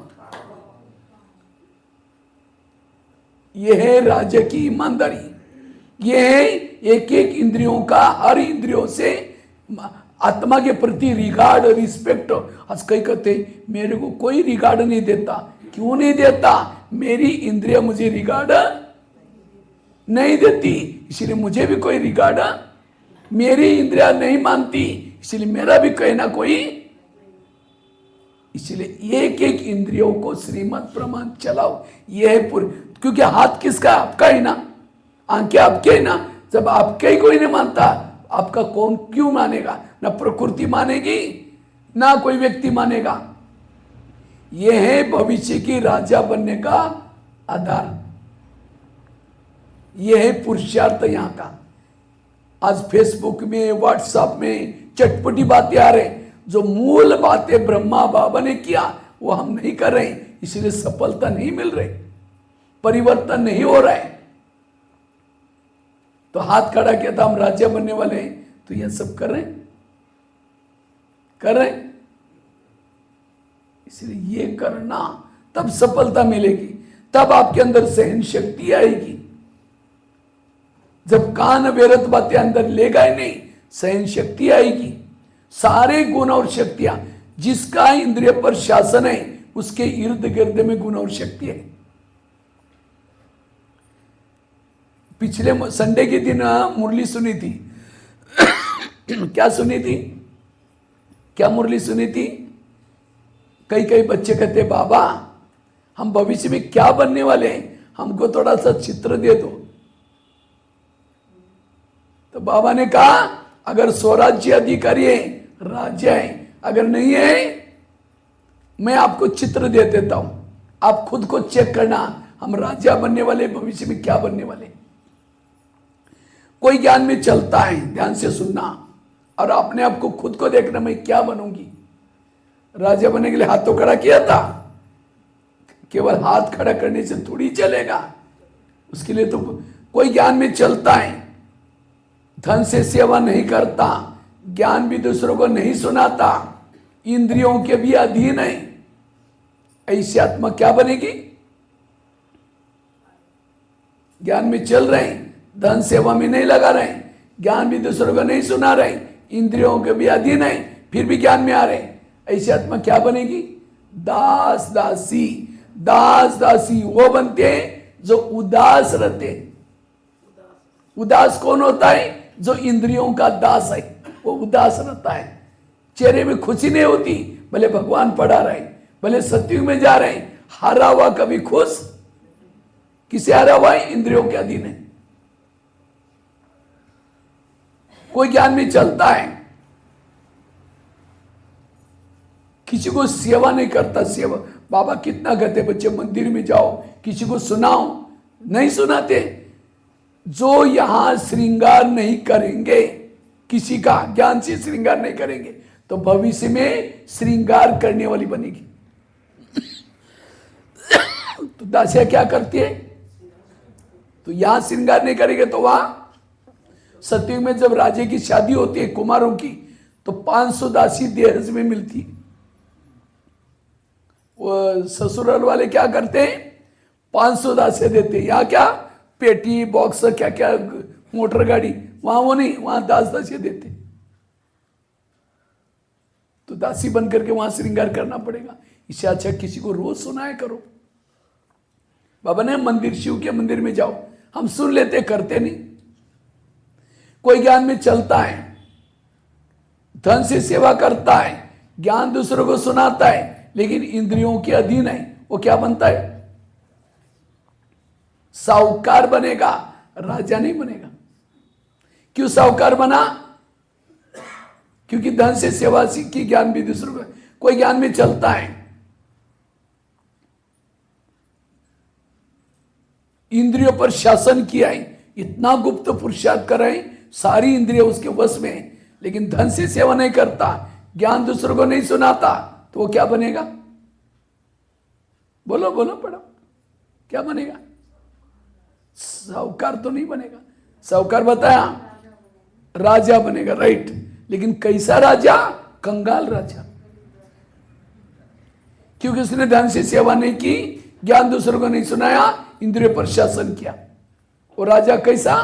यह है राजा की ईमानदारी। यह है एक एक इंद्रियों का, हर इंद्रियों से आत्मा के प्रति रिगार्ड, रिस्पेक्ट। आज कई कहते मेरे को कोई रिगार्ड नहीं देता। क्यों नहीं देता? मेरी इंद्रिया मुझे रिगार्ड नहीं देती, इसलिए मुझे भी कोई रिगार्ड। मेरी इंद्रिया नहीं मानती, इसलिए मेरा भी कोई ना कोई। इसलिए एक एक इंद्रियों को श्रीमत प्रमाण चलाओ। यह है पूरी, क्योंकि हाथ किसका? आपका ही ना, आंखें आपके ही ना। जब आपके ही कोई नहीं मानता, आपका कौन क्यों मानेगा? ना प्रकृति मानेगी, ना कोई व्यक्ति मानेगा। यह है भविष्य की राजा बनने का आधार। यह है पुरुषार्थ यहां का। आज फेसबुक में, व्हाट्सएप में चटपटी बातें आ रहे, जो मूल बातें ब्रह्मा बाबा ने किया वो हम नहीं कर रहे, इसलिए सफलता नहीं मिल रही, परिवर्तन नहीं हो रहा है। तो हाथ खड़ा किया था हम राजा बनने वाले हैं, तो यह सब कर रहे हैं। इसलिए ये करना, तब सफलता मिलेगी, तब आपके अंदर सहन शक्ति आएगी। जब कान व्यर्थ बातें अंदर लेगा ही नहीं, सहन शक्ति आएगी। सारे गुण और शक्तियां, जिसका इंद्रिय पर शासन है उसके इर्द गिर्द में गुण और शक्ति है। पिछले संडे के दिन मुरली सुनी थी। क्या सुनी थी? क्या मुरली सुनी थी? कई बच्चे कहते बाबा हम भविष्य में क्या बनने वाले हैं, हमको थोड़ा सा चित्र दे दो। तो बाबा ने कहा अगर स्वराज्य अधिकारी है, राजा है, अगर नहीं है मैं आपको चित्र दे देता हूं, आप खुद को चेक करना हम राजा बनने वाले, भविष्य में क्या बनने वाले। कोई ज्ञान में चलता है, ध्यान से सुनना, और अपने आप को खुद को देखना मैं क्या बनूंगी। राजा बनने के लिए हाथ तो खड़ा किया था, केवल हाथ खड़ा करने से थोड़ी चलेगा, उसके लिए तो कोई ज्ञान में चलता है, धन से सेवा नहीं करता, ज्ञान भी दूसरों को नहीं सुनाता, इंद्रियों के भी अधीन है, ऐसी आत्मा क्या बनेगी? ज्ञान में चल रहे हैं, धन सेवा में नहीं लगा रहे, ज्ञान भी दूसरों को नहीं सुना रहे, इंद्रियों के भी अधीन है, फिर भी ज्ञान में आ रहे, ऐसी आत्मा क्या बनेगी? दास दासी। दास दासी वो बनते हैं जो उदास रहते हैं। उदास कौन होता है? जो इंद्रियों का दास है, वो उदास रहता है, चेहरे में खुशी नहीं होती, भले भगवान पढ़ा रहे, भले सत्युग में जा रहे, हारा हुआ कभी खुश किसे हारा हुआ है? इंद्रियों के अधीन है। कोई ज्ञान में चलता है, किसी को सेवा नहीं करता। सेवा बाबा कितना कहते बच्चे मंदिर में जाओ, किसी को सुनाओ, नहीं सुनाते। जो यहां श्रृंगार नहीं करेंगे, किसी का ज्ञान से श्रृंगार नहीं करेंगे, तो भविष्य में श्रृंगार करने वाली बनेगी। तो दासियां क्या करती है? तो यहां श्रृंगार नहीं करेंगे तो वहां सतयुग में जब राजे की शादी होती है कुमारों की, तो 500 दासी दहेज में मिलती है। वो ससुराल वाले क्या करते हैं? 500 दासियां देते हैं। यहाँ क्या पेटी बॉक्स क्या क्या मोटर गाड़ी, वहां वो नहीं, वहां दासियां देते। तो दासी बन करके वहां श्रृंगार करना पड़ेगा। इससे अच्छा किसी को रोज सुनाया करो। बाबा ने मंदिर, शिव के मंदिर में जाओ, हम सुन लेते, करते नहीं। कोई ज्ञान में चलता है, धन से सेवा करता है, ज्ञान दूसरों को सुनाता है, लेकिन इंद्रियों के अधीन है, वो क्या बनता है? साहूकार बनेगा, राजा नहीं बनेगा। क्यों साहूकार बना? क्योंकि धन से सेवा सीखी, ज्ञान भी दूसरों को। कोई ज्ञान में चलता है, इंद्रियों पर शासन किया है, इतना गुप्त पुरुषार्थ कर रहे हैं, सारी इंद्रियां उसके वश में है, लेकिन धन से सेवा नहीं करता, ज्ञान दूसरों को नहीं सुनाता, तो वो क्या बनेगा? बोलो बोलो पढ़ो, क्या बनेगा? साहूकार तो नहीं बनेगा। साहूकार बताया राजा बनेगा, राइट। लेकिन कैसा राजा? कंगाल राजा। क्योंकि उसने धन से सेवा नहीं की, ज्ञान दूसरों को नहीं सुनाया, इंद्रियों पर शासन किया। वो राजा कैसा?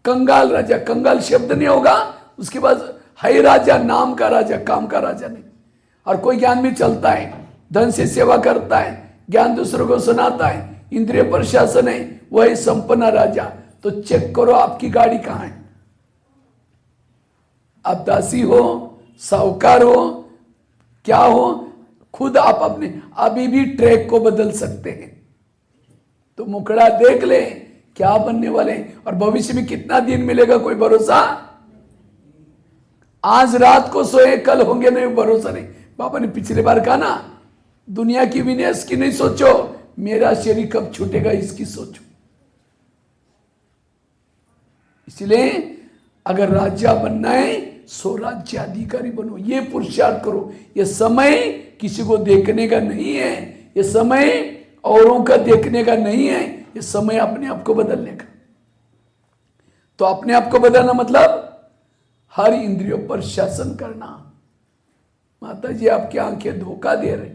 कंगाल राजा। कंगाल शब्द नहीं होगा उसके बाद, है राजा, नाम का राजा, काम का राजा नहीं। और कोई ज्ञान में चलता है, धन से सेवा करता है, ज्ञान दूसरों को सुनाता है, इंद्रिय पर शासन है, वही संपन्न राजा। तो चेक करो आपकी गाड़ी कहां है। आप दासी हो, साहूकार हो, क्या हो, खुद आप अपने अभी भी ट्रैक को बदल सकते हैं। तो मुखड़ा देख ले क्या बनने वाले हैं, और भविष्य में कितना दिन मिलेगा कोई भरोसा। आज रात को सोए, कल होंगे नहीं, भरोसा नहीं। बाबा ने पिछले बार कहा ना, दुनिया की विनेश की नहीं सोचो, मेरा शरीर कब छूटेगा इसकी सोचो। इसलिए अगर राजा बनना है, सो राज्याधिकारी बनो, ये पुरुषार्थ करो। ये समय किसी को देखने का नहीं है, ये समय औरों का देखने का नहीं है, ये समय अपने आप को बदलने का। तो अपने आप को बदलना मतलब हर इंद्रियों पर शासन करना। माता जी आपकी आंखें धोखा दे रही,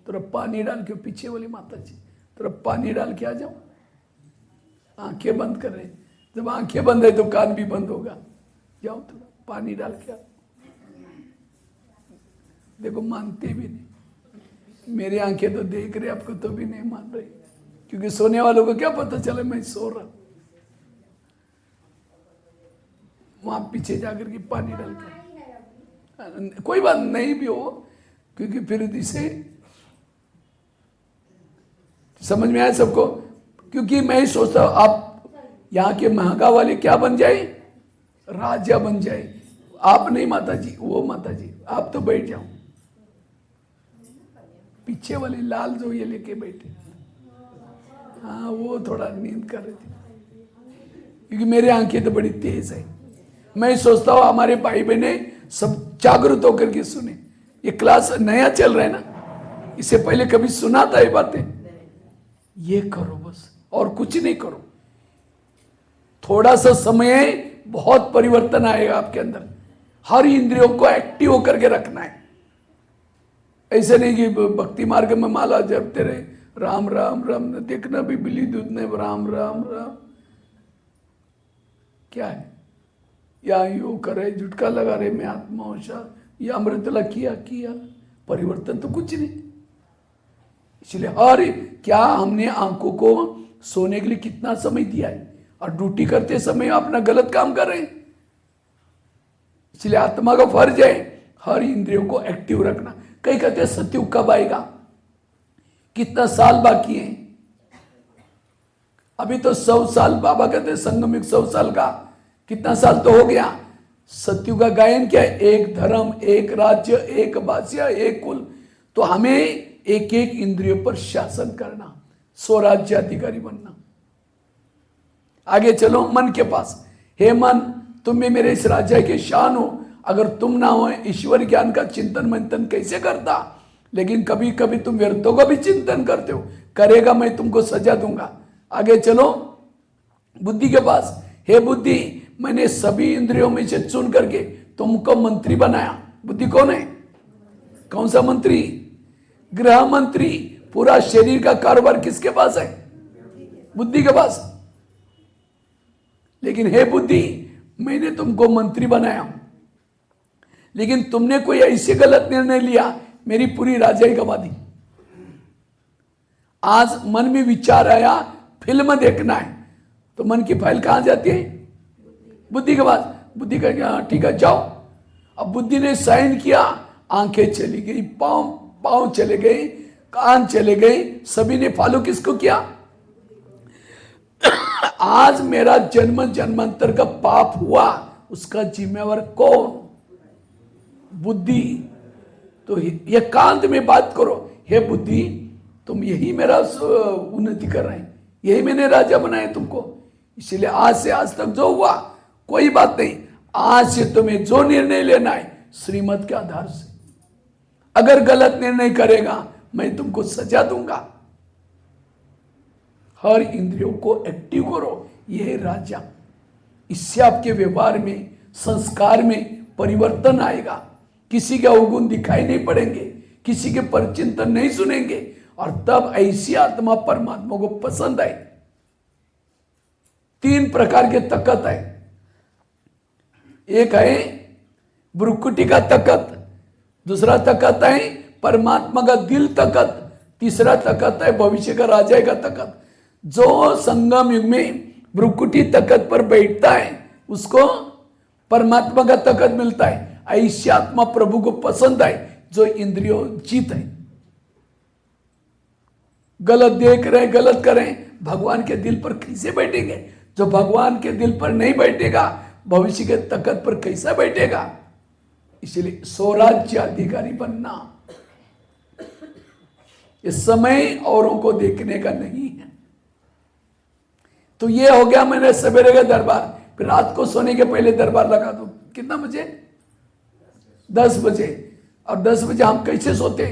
थोड़ा पानी डाल के, पीछे वाली माता जी थोड़ा पानी डाल के आ जाओ। आंखें बंद कर रहे, जब आंखें बंद है तो कान भी बंद होगा। जाओ थोड़ा पानी डाल के आओ। देखो मानते भी नहीं, मेरी आंखें तो देख रहे, आपको तो भी नहीं मान रही, क्योंकि सोने वालों को क्या पता चले मैं सो रहा। वहां पीछे जाकर के पानी डाल के, कोई बात नहीं भी हो, क्योंकि फिर इसे समझ में आया सबको। क्योंकि मैं ही सोचता हूं आप यहाँ के महंगा वाले क्या बन जाए, राजा बन जाए। आप नहीं माता जी, वो माता जी, आप तो बैठ जाओ। पीछे वाले लाल जो ये लेके बैठे, हाँ वो थोड़ा नींद कर रहे थे, क्योंकि मेरी आंखें तो बड़ी तेज है। मैं सोचता हूँ हमारे भाई बहने सब जागरूक होकर के सुने। ये क्लास नया चल रहा है ना, इससे पहले कभी सुना था ये बातें। ये करो बस, और कुछ नहीं करो। थोड़ा सा समय, बहुत परिवर्तन आएगा आपके अंदर। हर इंद्रियों को एक्टिव होकर के रखना है। ऐसे नहीं कि भक्ति मार्ग में माला जपते रहे, राम राम राम, देखना भी बिली दूध ने राम राम राम, क्या है या यू करे, झुटका लगा रहे, मैं आत्मा होशा, या अमृतला किया किया, परिवर्तन तो कुछ नहीं। इसलिए और क्या हमने आंखों को सोने के लिए कितना समय दिया है, और ड्यूटी करते समय अपना गलत काम कर रहे हैं। इसलिए आत्मा का फर्ज है हर इंद्रियों को एक्टिव रखना। कई कहते हैं सतयुग कब आएगा, कितना साल बाकी है? अभी तो 100 साल, बाबा कहते हैं संगम युग 100 साल का, कितना साल तो हो गया। सत्यु का गायन क्या है? एक धर्म, एक राज्य, एक भाषा, एक कुल। तो हमें एक एक इंद्रियों पर शासन करना, स्वराज्य अधिकारी बनना। आगे चलो मन के पास। हे मन, तुम भी मेरे इस राज्य के शान हो। अगर तुम ना हो ईश्वर ज्ञान का चिंतन मंथन कैसे करता? लेकिन कभी कभी तुम व्यर्थों का भी चिंतन करते हो। करेगा मैं तुमको सजा दूंगा। आगे चलो बुद्धि के पास। हे बुद्धि, मैंने सभी इंद्रियों में से चुन करके तुमको मंत्री बनाया। बुद्धि कौन है? कौन सा मंत्री? गृह मंत्री। पूरा शरीर का कारोबार किसके पास है? बुद्धि के पास। लेकिन हे बुद्धि, मैंने तुमको मंत्री बनाया, लेकिन तुमने कोई ऐसे गलत निर्णय लिया, मेरी पूरी राजाई गवा दी। आज मन में विचार आया फिल्म देखना है, तो मन की फाइल कहां जाती है? बुद्धि के पास। बुद्धि का क्या? ठीक है जाओ। अब बुद्धि ने साइन किया, आंखें चली गई, पांव चले गए, कान चले गए, सभी ने फॉलो किसको किया? आज मेरा जन्म जन्मांतर का पाप हुआ, उसका जिम्मेवार कौन? बुद्धि। तो एकांत में बात करो। हे बुद्धि, तुम यही मेरा उन्नति कर रहे हैं, यही मैंने राजा बनाया तुमको, इसलिए आज से आज तक जो हुआ कोई बात नहीं। आज से तुम्हें जो निर्णय लेना है श्रीमत के आधार से। अगर गलत निर्णय करेगा मैं तुमको सजा दूंगा। हर इंद्रियों को एक्टिव करो, यह राजा। इससे आपके व्यवहार में, संस्कार में परिवर्तन आएगा। किसी के अवगुण दिखाई नहीं पड़ेंगे, किसी के परचिंतन नहीं सुनेंगे, और तब ऐसी आत्मा परमात्मा को पसंद आए। 3 प्रकार के तकत है। एक है भ्रुकुटी का तकत, दूसरा तकत है परमात्मा का दिल तकत, तीसरा तकत है भविष्य का राजा का तकत। जो संगम युग में भ्रुकुटी तकत पर बैठता है उसको परमात्मा का तकत मिलता है। ऐसी आत्मा प्रभु को पसंद आए जो इंद्रियों जीत है। गलत देख रहे, गलत करें, भगवान के दिल पर कैसे बैठेंगे? जो भगवान के दिल पर नहीं बैठेगा, भविष्य के तकत पर कैसा बैठेगा? इसलिए स्वराज्य अधिकारी बनना। इस समय औरों को देखने का नहीं है। तो ये हो गया मैंने सवेरे का दरबार। फिर रात को सोने के पहले दरबार लगा दो। कितना बजे? 10 बजे। और 10 बजे हम कैसे सोते?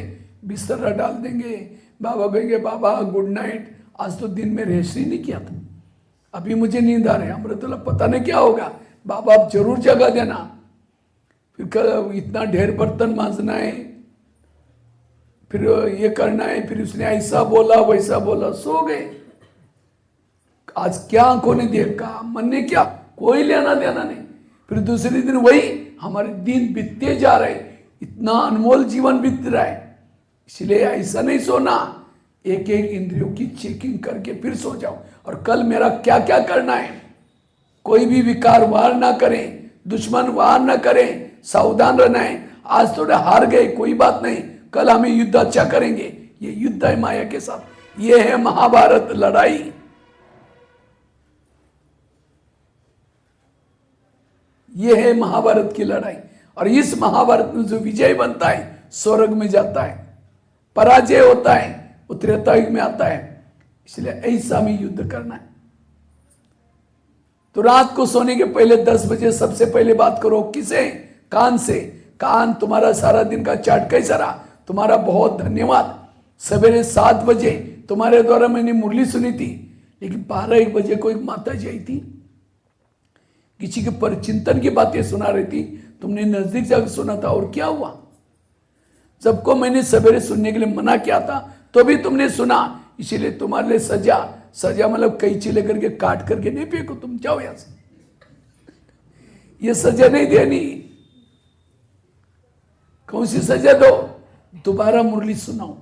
बिस्तर डाल देंगे, बाबा कहेंगे बाबा गुड नाइट, आज तो दिन में रेस्ट ही नहीं किया था, अभी मुझे नींद आ रही है। अमृतुल्ला पता नहीं क्या होगा, बाबा आप जरूर जगा देना। फिर इतना ढेर बर्तन मांजना है, फिर ये करना है, फिर उसने ऐसा बोला वैसा बोला, सो गए। आज क्या आंखों ने देखा, मन ने क्या, कोई लेना देना नहीं। फिर दूसरे दिन वही हमारे दिन बीतते जा रहे, इतना अनमोल जीवन बीत रहा है। इसलिए ऐसा नहीं सोना, एक एक इंद्रियों की चेकिंग करके फिर सो जाओ। और कल मेरा क्या क्या करना है, कोई भी विकार वार ना करें, दुश्मन वार ना करें, सावधान रहना है। आज थोड़े हार गए कोई बात नहीं, कल हमें युद्ध अच्छा करेंगे। ये युद्ध है माया के साथ, ये है महाभारत लड़ाई। ये है महाभारत की लड़ाई। और इस महाभारत में जो विजय बनता है स्वर्ग में जाता है, पराजय होता है वो त्रेता युग में आता है। इसलिए ऐसा में युद्ध करना है। तो रात को सोने के पहले 10 बजे सबसे पहले बात करो किसे? कान से। कान, तुम्हारा सारा दिन का चार्ट कैसा रहा? तुम्हारा बहुत धन्यवाद। सवेरे 7 बजे तुम्हारे द्वारा मैंने मुरली सुनी थी, लेकिन 12-1 बजे को एक माता जी आई थी, किसी के परचिंतन की बातें सुना रही थी, तुमने नजदीक जाकर सुना था और क्या हुआ? सबको मैंने सवेरे सुनने के लिए मना किया था तो भी तुमने सुना, इसीलिए तुम्हारे लिए सजा। सजा मतलब कैंची लेकर के काट करके नहीं फेंको, तुम जाओ यहां से, ये सजा नहीं देनी। कौन सी सजा दो? दोबारा मुरली सुनाओ।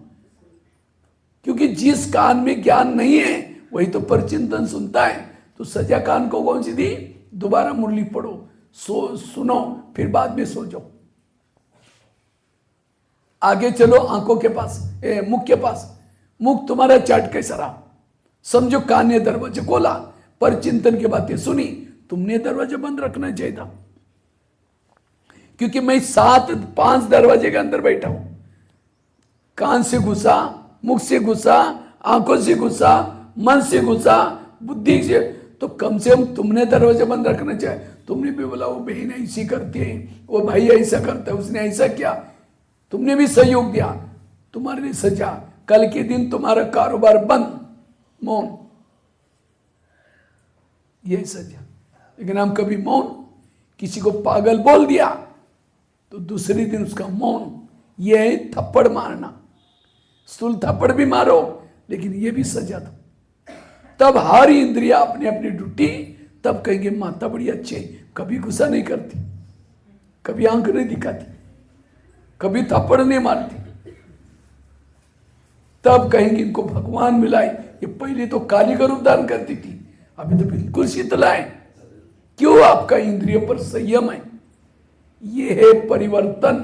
क्योंकि जिस कान में ज्ञान नहीं है वही तो परचिंतन सुनता है। तो सजा कान को कौन सी दी? दोबारा मुरली पढ़ो, सुनो, फिर बाद में सो जाओ। आगे चलो आंखों के पास, मुख के पास। मुख तुम्हारा चाट कैसा रहा? समझो कान ने दरवाजे खोला, पर चिंतन की बातें सुनी, तुमने दरवाजा बंद रखना चाहिए था। क्योंकि मैं 5 दरवाजे के अंदर बैठा हूं। कान से घुसा, मुख से घुसा, आंखों से घुसा, मन से घुसा, बुद्धि से, तो कम से कम तुमने दरवाजा बंद रखना चाहिए। तुमने भी बोला वो बहन ऐसी करती है, वो भाई ऐसा करता है, उसने ऐसा किया, तुमने भी सहयोग दिया, तुम्हारे लिए सजा। कल के दिन तुम्हारा कारोबार बंद, मौन, यही सजा। लेकिन हम कभी मौन, किसी को पागल बोल दिया तो दूसरे दिन उसका मौन, यह है थप्पड़ मारना। स्थूल थप्पड़ भी मारो, लेकिन यह भी सजा था। तब हर इंद्रिया अपनी अपनी ड्यूटी, तब कहेंगे माता बड़ी अच्छी, कभी गुस्सा नहीं करती, कभी आंख नहीं दिखाती, कभी थप्पड़ नहीं मारती। तब कहेंगे इनको भगवान मिलाए। ये पहले तो काली का रूप धारण करती थी, अभी तो बिल्कुल शीतला है। क्यों? आपका इंद्रियों पर संयम है। ये है परिवर्तन।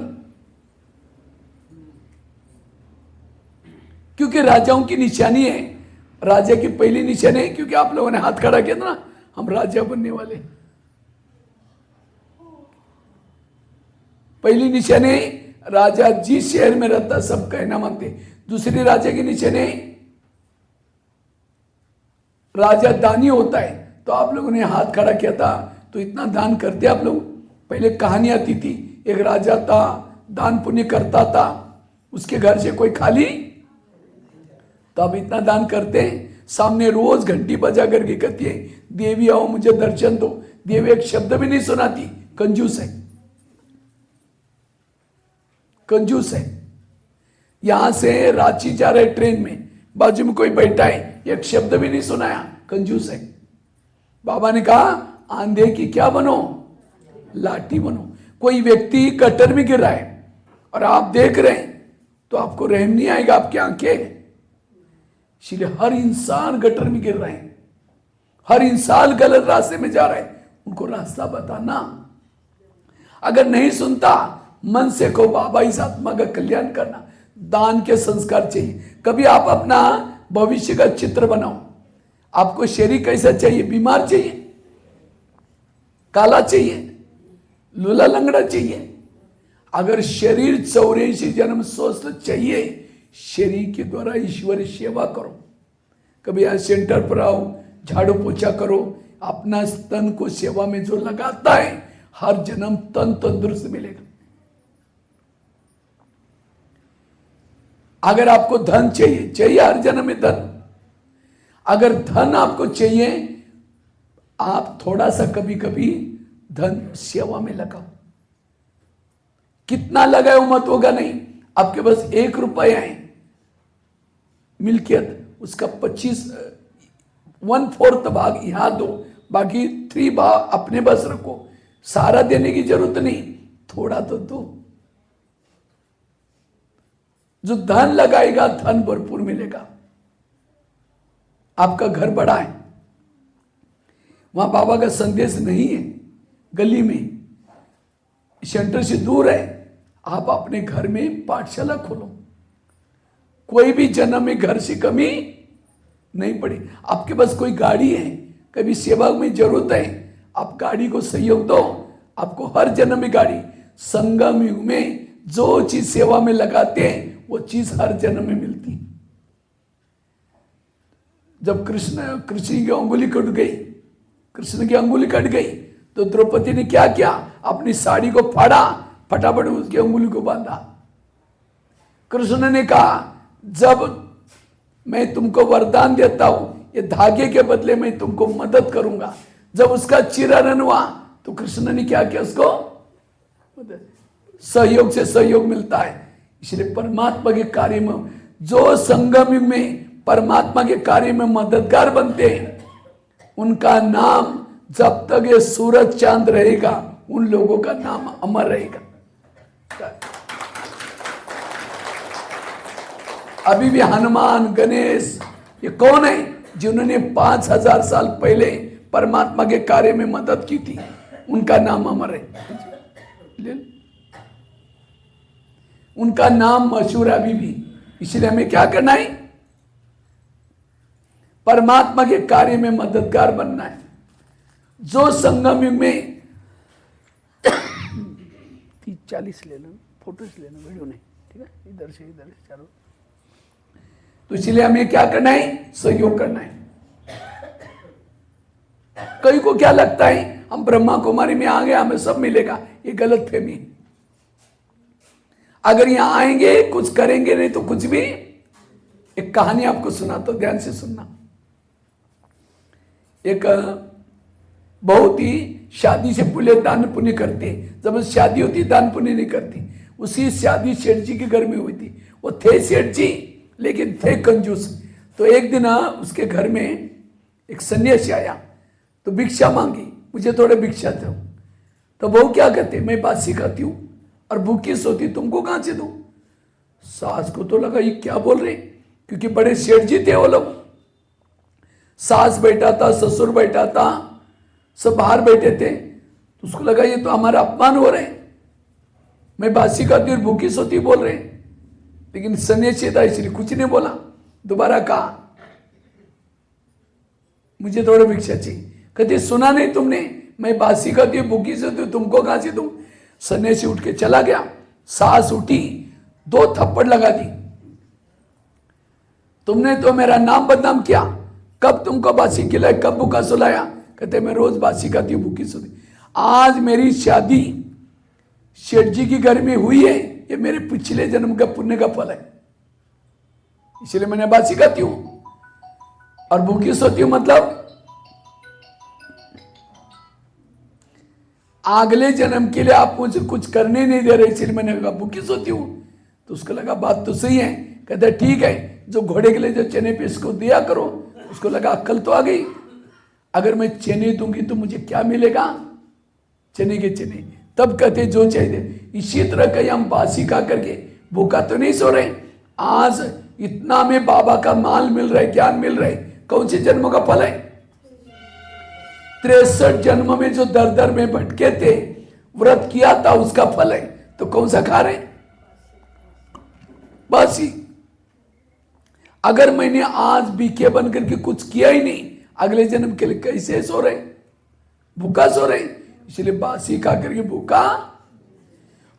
क्योंकि राजाओं की निशानी है, राजा की पहली निशानी है, क्योंकि आप लोगों ने हाथ खड़ा किया था ना, हम राजा बनने वाले। पहली निशानी है, राजा जिस शहर में रहता सब कहना मानते। दूसरी राजा की निशानी, राजा दानी होता है। तो आप लोगों ने हाथ खड़ा किया था, तो इतना दान करते आप लोग। पहले कहानी आती थी, एक राजा था, दान पुण्य करता था, उसके घर से कोई खाली, तो अब इतना दान करते हैं। सामने रोज घंटी बजा करके कहती है, देवी आओ मुझे दर्शन दो। देवी एक शब्द भी नहीं सुनाती, कंजूस है, कंजूस है। यहां से रांची जा रहे ट्रेन में, बाजू में कोई बैठा है, एक शब्द भी नहीं सुनाया, कंजूस है। बाबा ने कहा आंधे की क्या बनो, लाठी बनो। कोई व्यक्ति कटर में गिर रहा है और आप देख रहे हैं, तो आपको रहम नहीं आएगा, आपकी आंखें। इसलिए हर इंसान गटर में गिर रहे हैं, हर इंसान गलत रास्ते में जा रहा है, उनको रास्ता बताना। अगर नहीं सुनता, मन से कहो बाबा इस आत्मा का कल्याण करना। दान के संस्कार चाहिए। कभी आप अपना भविष्य का चित्र बनाओ। आपको शरीर कैसा चाहिए? बीमार चाहिए, काला चाहिए, लूला लंगड़ा चाहिए? अगर शरीर 84 जन्म स्वस्थ चाहिए, शरीर के द्वारा ईश्वरी सेवा करो। कभी यहाँ सेंटर पर आओ, झाड़ू पोछा करो, अपना तन को सेवा में जो लगाता है, हर जन्म तन तंदुरुस्त मिलेगा। अगर आपको धन चाहिए, चाहिए हर जन्म में धन। अगर धन आपको चाहिए, आप थोड़ा सा कभी कभी धन सेवा में लगाओ। कितना लगाए मत होगा नहीं। आपके पास 1 रुपया है मिल्कियत, उसका 1/4 भाग यहां दो, बाकी 3 भाग अपने बस रखो। सारा देने की जरूरत नहीं, थोड़ा तो दो। जो धन लगाएगा धन भरपूर मिलेगा। आपका घर बड़ा है, वहां बाबा का संदेश नहीं है, गली में सेंटर से दूर है, आप अपने घर में पाठशाला खोलो। कोई भी जन्म में घर से कमी नहीं पड़ी। आपके पास कोई गाड़ी है, कभी सेवा में जरूरत है, आप गाड़ी को सहयोग दो, आपको हर जन्म में गाड़ी। संगम युग में जो चीज सेवा में लगाते हैं, वो चीज हर जन्म में मिलती। जब कृष्ण की अंगुली कट गई, कृष्ण की अंगुली कट गई, तो द्रौपदी ने क्या किया? अपनी साड़ी को फाड़ा, फटाफट उसकी अंगुली को बांधा। कृष्ण ने कहा जब मैं तुमको वरदान देता हूं, ये धागे के बदले में तुमको मदद करूंगा। जब उसका चिरहरण हुआ, तो कृष्ण ने क्या किया? उसको सहयोग से सहयोग मिलता है। इसलिए परमात्मा के कार्य में, जो संगम युग में परमात्मा के कार्य में मददगार बनते हैं, उनका नाम जब तक ये सूरज चांद रहेगा, उन लोगों का नाम अमर रहेगा। अभी भी हनुमान, गणेश, ये कौन है? जिन्होंने 5000 साल पहले परमात्मा के कार्य में मदद की थी, उनका नाम अमर है, उनका नाम मशहूर है अभी भी। इसलिए हमें क्या करना है? परमात्मा के कार्य में मददगार बनना है। जो संगम युग में 30-40 ले लो, फोटोज ले लो, वीडियो नहीं, ठीक है, इधर से चारों। तो इसलिए हमें क्या करना है, सहयोग करना है। कई को क्या लगता है हम ब्रह्मा कुमारी में आ गए हमें सब मिलेगा, ये गलत फहमी। अगर यहां आएंगे कुछ करेंगे नहीं तो कुछ भी। एक कहानी आपको सुना तो ध्यान से सुनना। एक बहुत ही शादी से पहले दान पुण्य करते, जब शादी होती दान पुण्य नहीं करती। उसी शादी सेठ जी के घर में हुई थी। वो थे सेठ जी लेकिन थे कंजूस। तो एक दिन उसके घर में एक सन्यासी आया तो भिक्षा मांगी, मुझे थोड़ा भिक्षा दो। तो वो क्या कहते, मैं बासी खाती हूँ और भूखी सोती, तुमको कहां से दूं। सास को तो लगा ये क्या बोल रहे, क्योंकि बड़े सेठ जी थे वो लोग। सास बैठा था, ससुर बैठा था, सब बाहर बैठे थे। तो उसको लगा ये तो हमारा अपमान हो रहे हैं, मैं बासी खाती और भूखी सोती बोल रहे हैं। लेकिन सन्यासी था इसलिए कुछ नहीं बोला। दोबारा कहा मुझे थोड़ा भिक्षा चाहिए। कहते सुना नहीं तुमने, मैं बासी खाती हूँ भूखी सोती हूँ, तुमको कहां से दूं। सन्यासी उठ के चला गया। सास उठी, 2 थप्पड़ लगा दी। तुमने तो मेरा नाम बदनाम किया, कब तुमको बासी खिलाया, कब भूखा सुलाया। कहते मैं रोज बासी खाती हूँ भूखी सोती। आज मेरी शादी सेठ जी की घर में हुई है, ये मेरे पिछले जन्म का पुण्य का फल है, इसलिए मैंने बासी खाती हूं और भूखी सोती हूं। मतलब अगले जन्म के लिए आप मुझे कुछ करने नहीं दे रहे, इसलिए मैंने कहा भूखी सोती हूं। तो उसको लगा बात तो सही है। कहता ठीक है, जो घोड़े के लिए जो चने पे इसको दिया करो। उसको लगा अक्ल तो आ गई, अगर मैं चने दूंगी तो मुझे क्या मिलेगा, चने के चने। तब कहते जो चाहिए। इसी तरह कहीं हम बासी खा करके भूखा तो नहीं सो रहे। आज इतना हमें बाबा का माल मिल रहा है, ज्ञान मिल रहा है, कौन से जन्मों का फल है। 63 जन्म में जो दर दर में भटके थे, व्रत किया था, उसका फल है। तो कौन सा खा रहे, बासी। अगर मैंने आज बीके बन करके कुछ किया ही नहीं, अगले जन्म के लिए कैसे सो रहे, भूखा सो रहे। इसलिए बासी खा करके भूखा।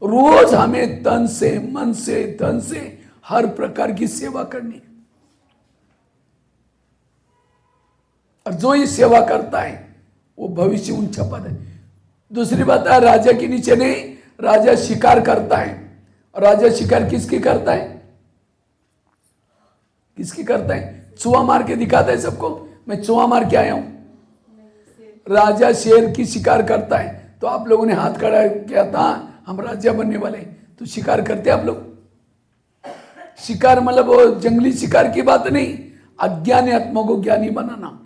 रोज हमें तन से, मन से, धन से हर प्रकार की सेवा करनी। और जो ये सेवा करता है वो भविष्य ऊंचा पद है। दूसरी बात है, राजा के नीचे नहीं, राजा शिकार करता है। और राजा शिकार किसकी करता है, किसकी करता है, चुहा मार के दिखाता है सबको, मैं चुहा मार के आया हूं। राजा शेर की शिकार करता है। तो आप लोगों ने हाथ खड़ा किया था, हम राजा बनने वाले। तो शिकार करते आप लोग। शिकार मतलब वो जंगली शिकार की बात नहीं, अज्ञानी आत्मा को ज्ञानी बनाना।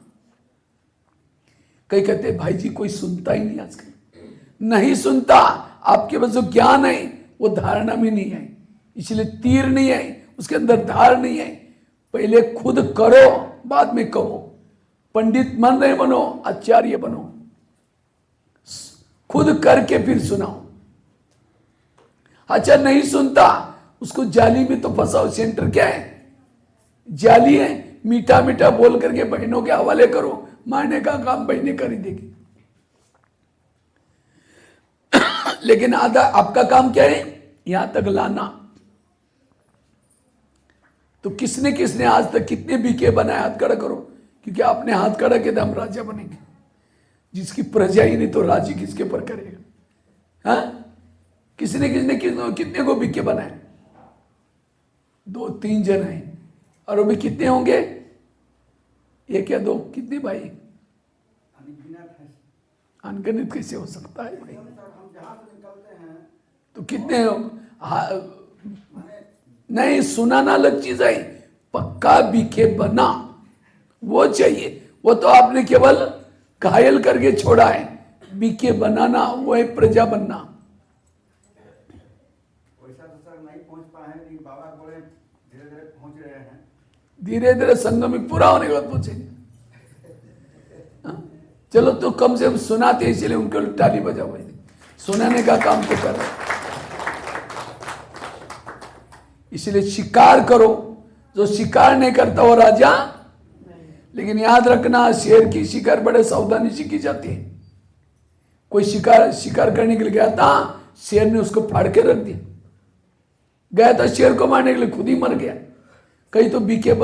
कई कहते भाई जी कोई सुनता ही नहीं आजकल। नहीं सुनता, आपके पास जो ज्ञान है वो धारणा में नहीं है, इसलिए तीर नहीं है, उसके अंदर धार नहीं है। पहले खुद करो, बाद में कहो। पंडित मन रहे बनो, आचार्य बनो, खुद करके फिर सुनाओ। अच्छा नहीं सुनता, उसको जाली में तो फंसाओ। सेंटर क्या है, जाली है। मीठा मीठा बोल करके बहनों के हवाले करो, मारने का काम बहनें कर ही देगी। लेकिन आधा आपका काम क्या है, यहां तक लाना। तो किसने किसने आज तक कितने बीके बनाए, हाथ खड़ा करो। क्योंकि आपने हाथ खड़ा किया तो हम राजा बनेंगे। जिसकी प्रजा ही नहीं तो राज्य किसके पर करेगा। हाँ, किसने किसने कितने को बीके बनाए, 2-3 जन हैं। और अभी कितने होंगे, 1 या 2, कितने भाई, अनगिनत कैसे हो सकता है भाई। तो कितने नहीं, सुनाना अलग चीज है, पक्का बीके बना वो चाहिए। वो तो आपने केवल घायल करके छोड़ा है। बीके बनाना वो है प्रजा बनना। वैसा तो सर नहीं पहुंच पाए हैं, लेकिन बाबा बोले धीरे धीरे पहुंच रहे हैं। धीरे धीरे संगम पूरा होने के बाद पहुंचेंगे। चलो तो कम से कम सुनाते, इसलिए उनके ताली बजाओ। सुनाने का काम तो कर रहे। इसलिए शिकार करो, जो शिकार नहीं करता वो राजा। लेकिन याद रखना, शेर की शिकार बड़े सावधानी से की जाती है। कोई शिकार करने के लिए गया था, शेर ने उसको फाड़ के रख दिया। गया था शेर को मारने के लिए, खुद ही मर गया। कहीं तो बीके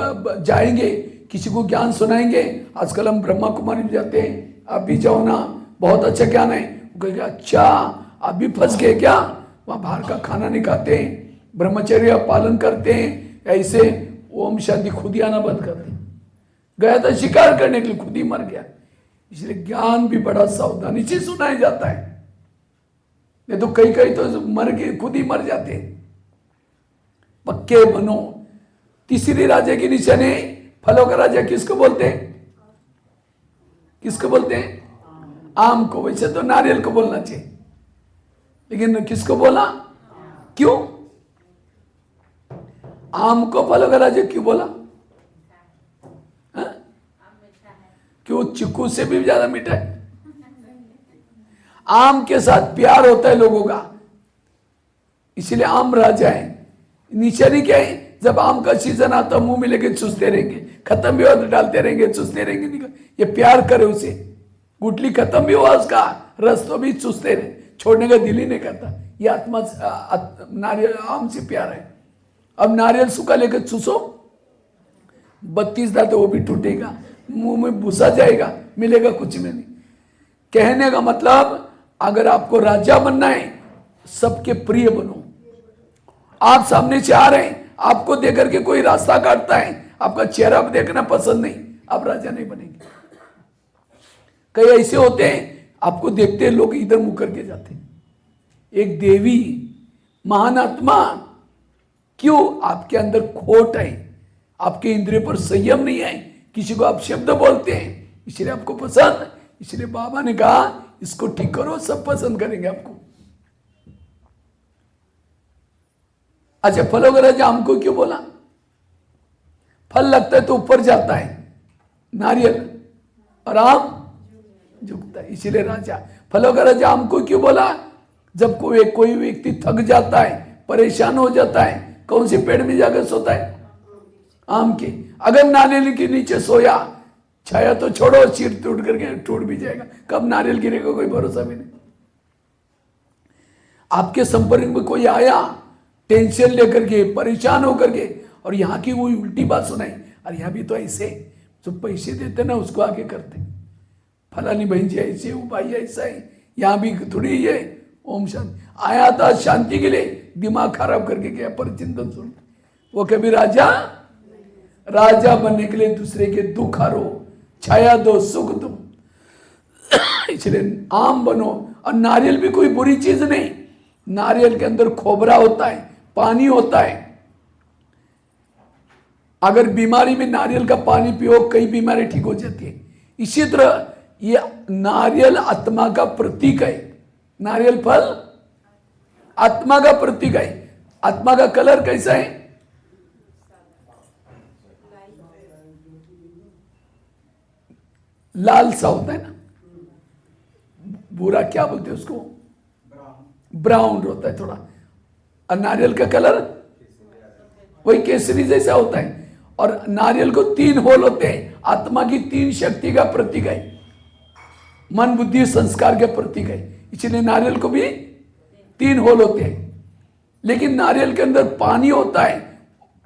जाएंगे, किसी को ज्ञान सुनाएंगे। आजकल हम ब्रह्मा कुमारी में जाते हैं, आप भी जाओ ना, बहुत अच्छा ज्ञान है। वो कहेगा अच्छा आप भी फंस गए क्या, वहाँ बाहर का खाना नहीं खाते हैं, ब्रह्मचर्य पालन करते हैं, ऐसे ओम शांति खुद ही आना बंद कर दे। गया था शिकार करने के लिए, खुद ही मर गया। इसलिए ज्ञान भी बड़ा सावधानी से सुनाया जाता है, नहीं तो कई कई तो मर के खुद ही मर जाते हैं। पक्के बनो। तीसरी राजा की निशानी, फलों का राजा किसको बोलते हैं? किसको बोलते हैं? आम को। वैसे तो नारियल को बोलना चाहिए, लेकिन किसको बोला? क्यों आम को फलों का राजा क्यों बोला? क्यों? चिक्कू से भी ज्यादा मीठा है। आम के साथ प्यार होता है लोगों का, इसलिए आम राजा है। निशानी क्या है? जब आम का सीजन आता, मुंह में लेके चूसते रहेंगे, खत्म भी हो तो डालते रहेंगे, चूसते रहेंगे। ये प्यार करे उसे, गुटली खत्म भी हुआ उसका, रस तो भी चूसते रहे, छोड़ने का दिल ही नहीं करता। ये आत्मा नारियल आम से प्यार है। अब नारियल सूखा लेकर चूसो, 32 दांत वो भी टूटेगा, मुंह में भूसा जाएगा, मिलेगा कुछ में नहीं। कहने का मतलब, अगर आपको राजा बनना है, सबके प्रिय बनो। आप सामने से आ रहे हैं, आपको देख करके कोई रास्ता काटता है, आपका चेहरा देखना पसंद नहीं, आप राजा नहीं बनेंगे। कई ऐसे होते हैं, आपको देखते हैं लोग इधर मुंह करके जाते हैं। एक देवी महान आत्मा, क्यों? आपके अंदर खोट है, आपके इंद्रिय पर संयम नहीं है, किसी को आप शब्द बोलते हैं, इसलिए आपको पसंद। इसलिए बाबा ने कहा इसको ठीक करो, सब पसंद करेंगे आपको। अच्छा, फलों का राजा आम को क्यों बोला? फल लगता है तो ऊपर जाता है नारियल, और आम झुकता है, इसीलिए राजा। फलों का राजा आम को क्यों बोला? जब कोई व्यक्ति थक जाता है, परेशान हो जाता है, कौन से पेड़ में जाकर सोता है? आम के। अगर नारियल के नीचे सोया, छाया तो छोड़ो, सिर टूट भी जाएगा, कब नारियल गिरेगा कोई भरोसा भी नहीं। आपके संपर्क में कोई आया टेंशन लेकर के, परेशान होकर के, और यहाँ की वो उल्टी बात सुनाई, और यहाँ भी तो ऐसे जो पैसे देते ना उसको आगे करते, फलानी बहन जी ऐसे, वो भाई ऐसा है, यहाँ भी थोड़ी ये ओम शांति। आया था शांति के लिए, दिमाग खराब करके गया, पर चिंतन सुन। वो कभी राजा बनने के लिए दूसरे के दुख हरो, छाया दो, सुख दो। इसलिए आम बनो। और नारियल भी कोई बुरी चीज नहीं, नारियल के अंदर खोबरा होता है, पानी होता है। अगर बीमारी में नारियल का पानी पियो, कई बीमारी ठीक हो जाती है। इसी तरह ये नारियल आत्मा का प्रतीक है। नारियल फल आत्मा का प्रतीक है। आत्मा का कलर कैसा है? लाल सा होता है ना, भूरा क्या बोलते हैं उसको? ब्राउन होता है थोड़ा। और नारियल का कलर वही केसरी जैसा होता है। और नारियल को 3 होल होते हैं, आत्मा की 3 शक्ति का प्रतीक है, मन बुद्धि संस्कार के प्रतीक है। इसलिए नारियल को भी 3 होल होते हैं। लेकिन नारियल के अंदर पानी होता है,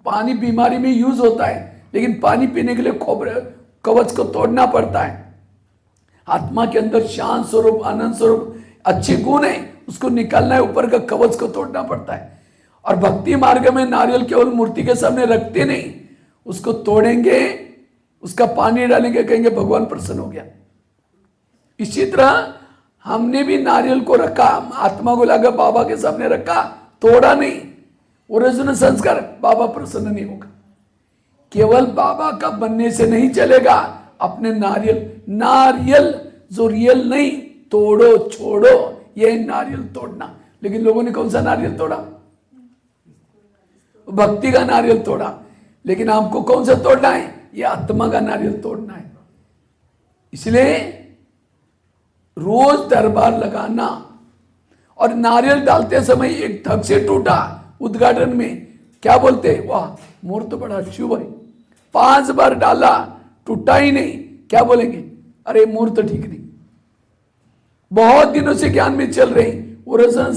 पानी बीमारी में यूज होता है, लेकिन पानी पीने के लिए खोपरे कवच को तोड़ना पड़ता है। आत्मा के अंदर शांत स्वरूप, आनंद स्वरूप, अच्छे गुण है, उसको निकालना है, ऊपर का कवच को तोड़ना पड़ता है। और भक्ति मार्ग में नारियल केवल मूर्ति के सामने रखते नहीं, उसको तोड़ेंगे, उसका पानी डालेंगे, कहेंगे भगवान प्रसन्न हो गया। इसी तरह हमने भी नारियल को रखा, आत्मा को लाकर बाबा के सामने रखा, तोड़ा नहीं। ओरिजिनल संस्कार, बाबा प्रसन्न नहीं होगा। केवल बाबा का बनने से नहीं चलेगा, अपने नारियल जो रियल नहीं, तोड़ो छोड़ो, ये नारियल तोड़ना। लेकिन लोगों ने कौन सा नारियल तोड़ा? भक्ति का नारियल तोड़ा। लेकिन आपको कौन सा तोड़ना है? ये आत्मा का नारियल तोड़ना है। इसलिए रोज दरबार लगाना। और नारियल डालते समय एक थक से टूटा, उद्घाटन में क्या बोलते? वाह, मोर तो बड़ा शुभ है। 5 बार डाला, टूटा ही नहीं, क्या बोलेंगे? अरे मुहूर्त ठीक नहीं। बहुत दिनों से ज्ञान में चल रहे हैं, वो रेजोनेंस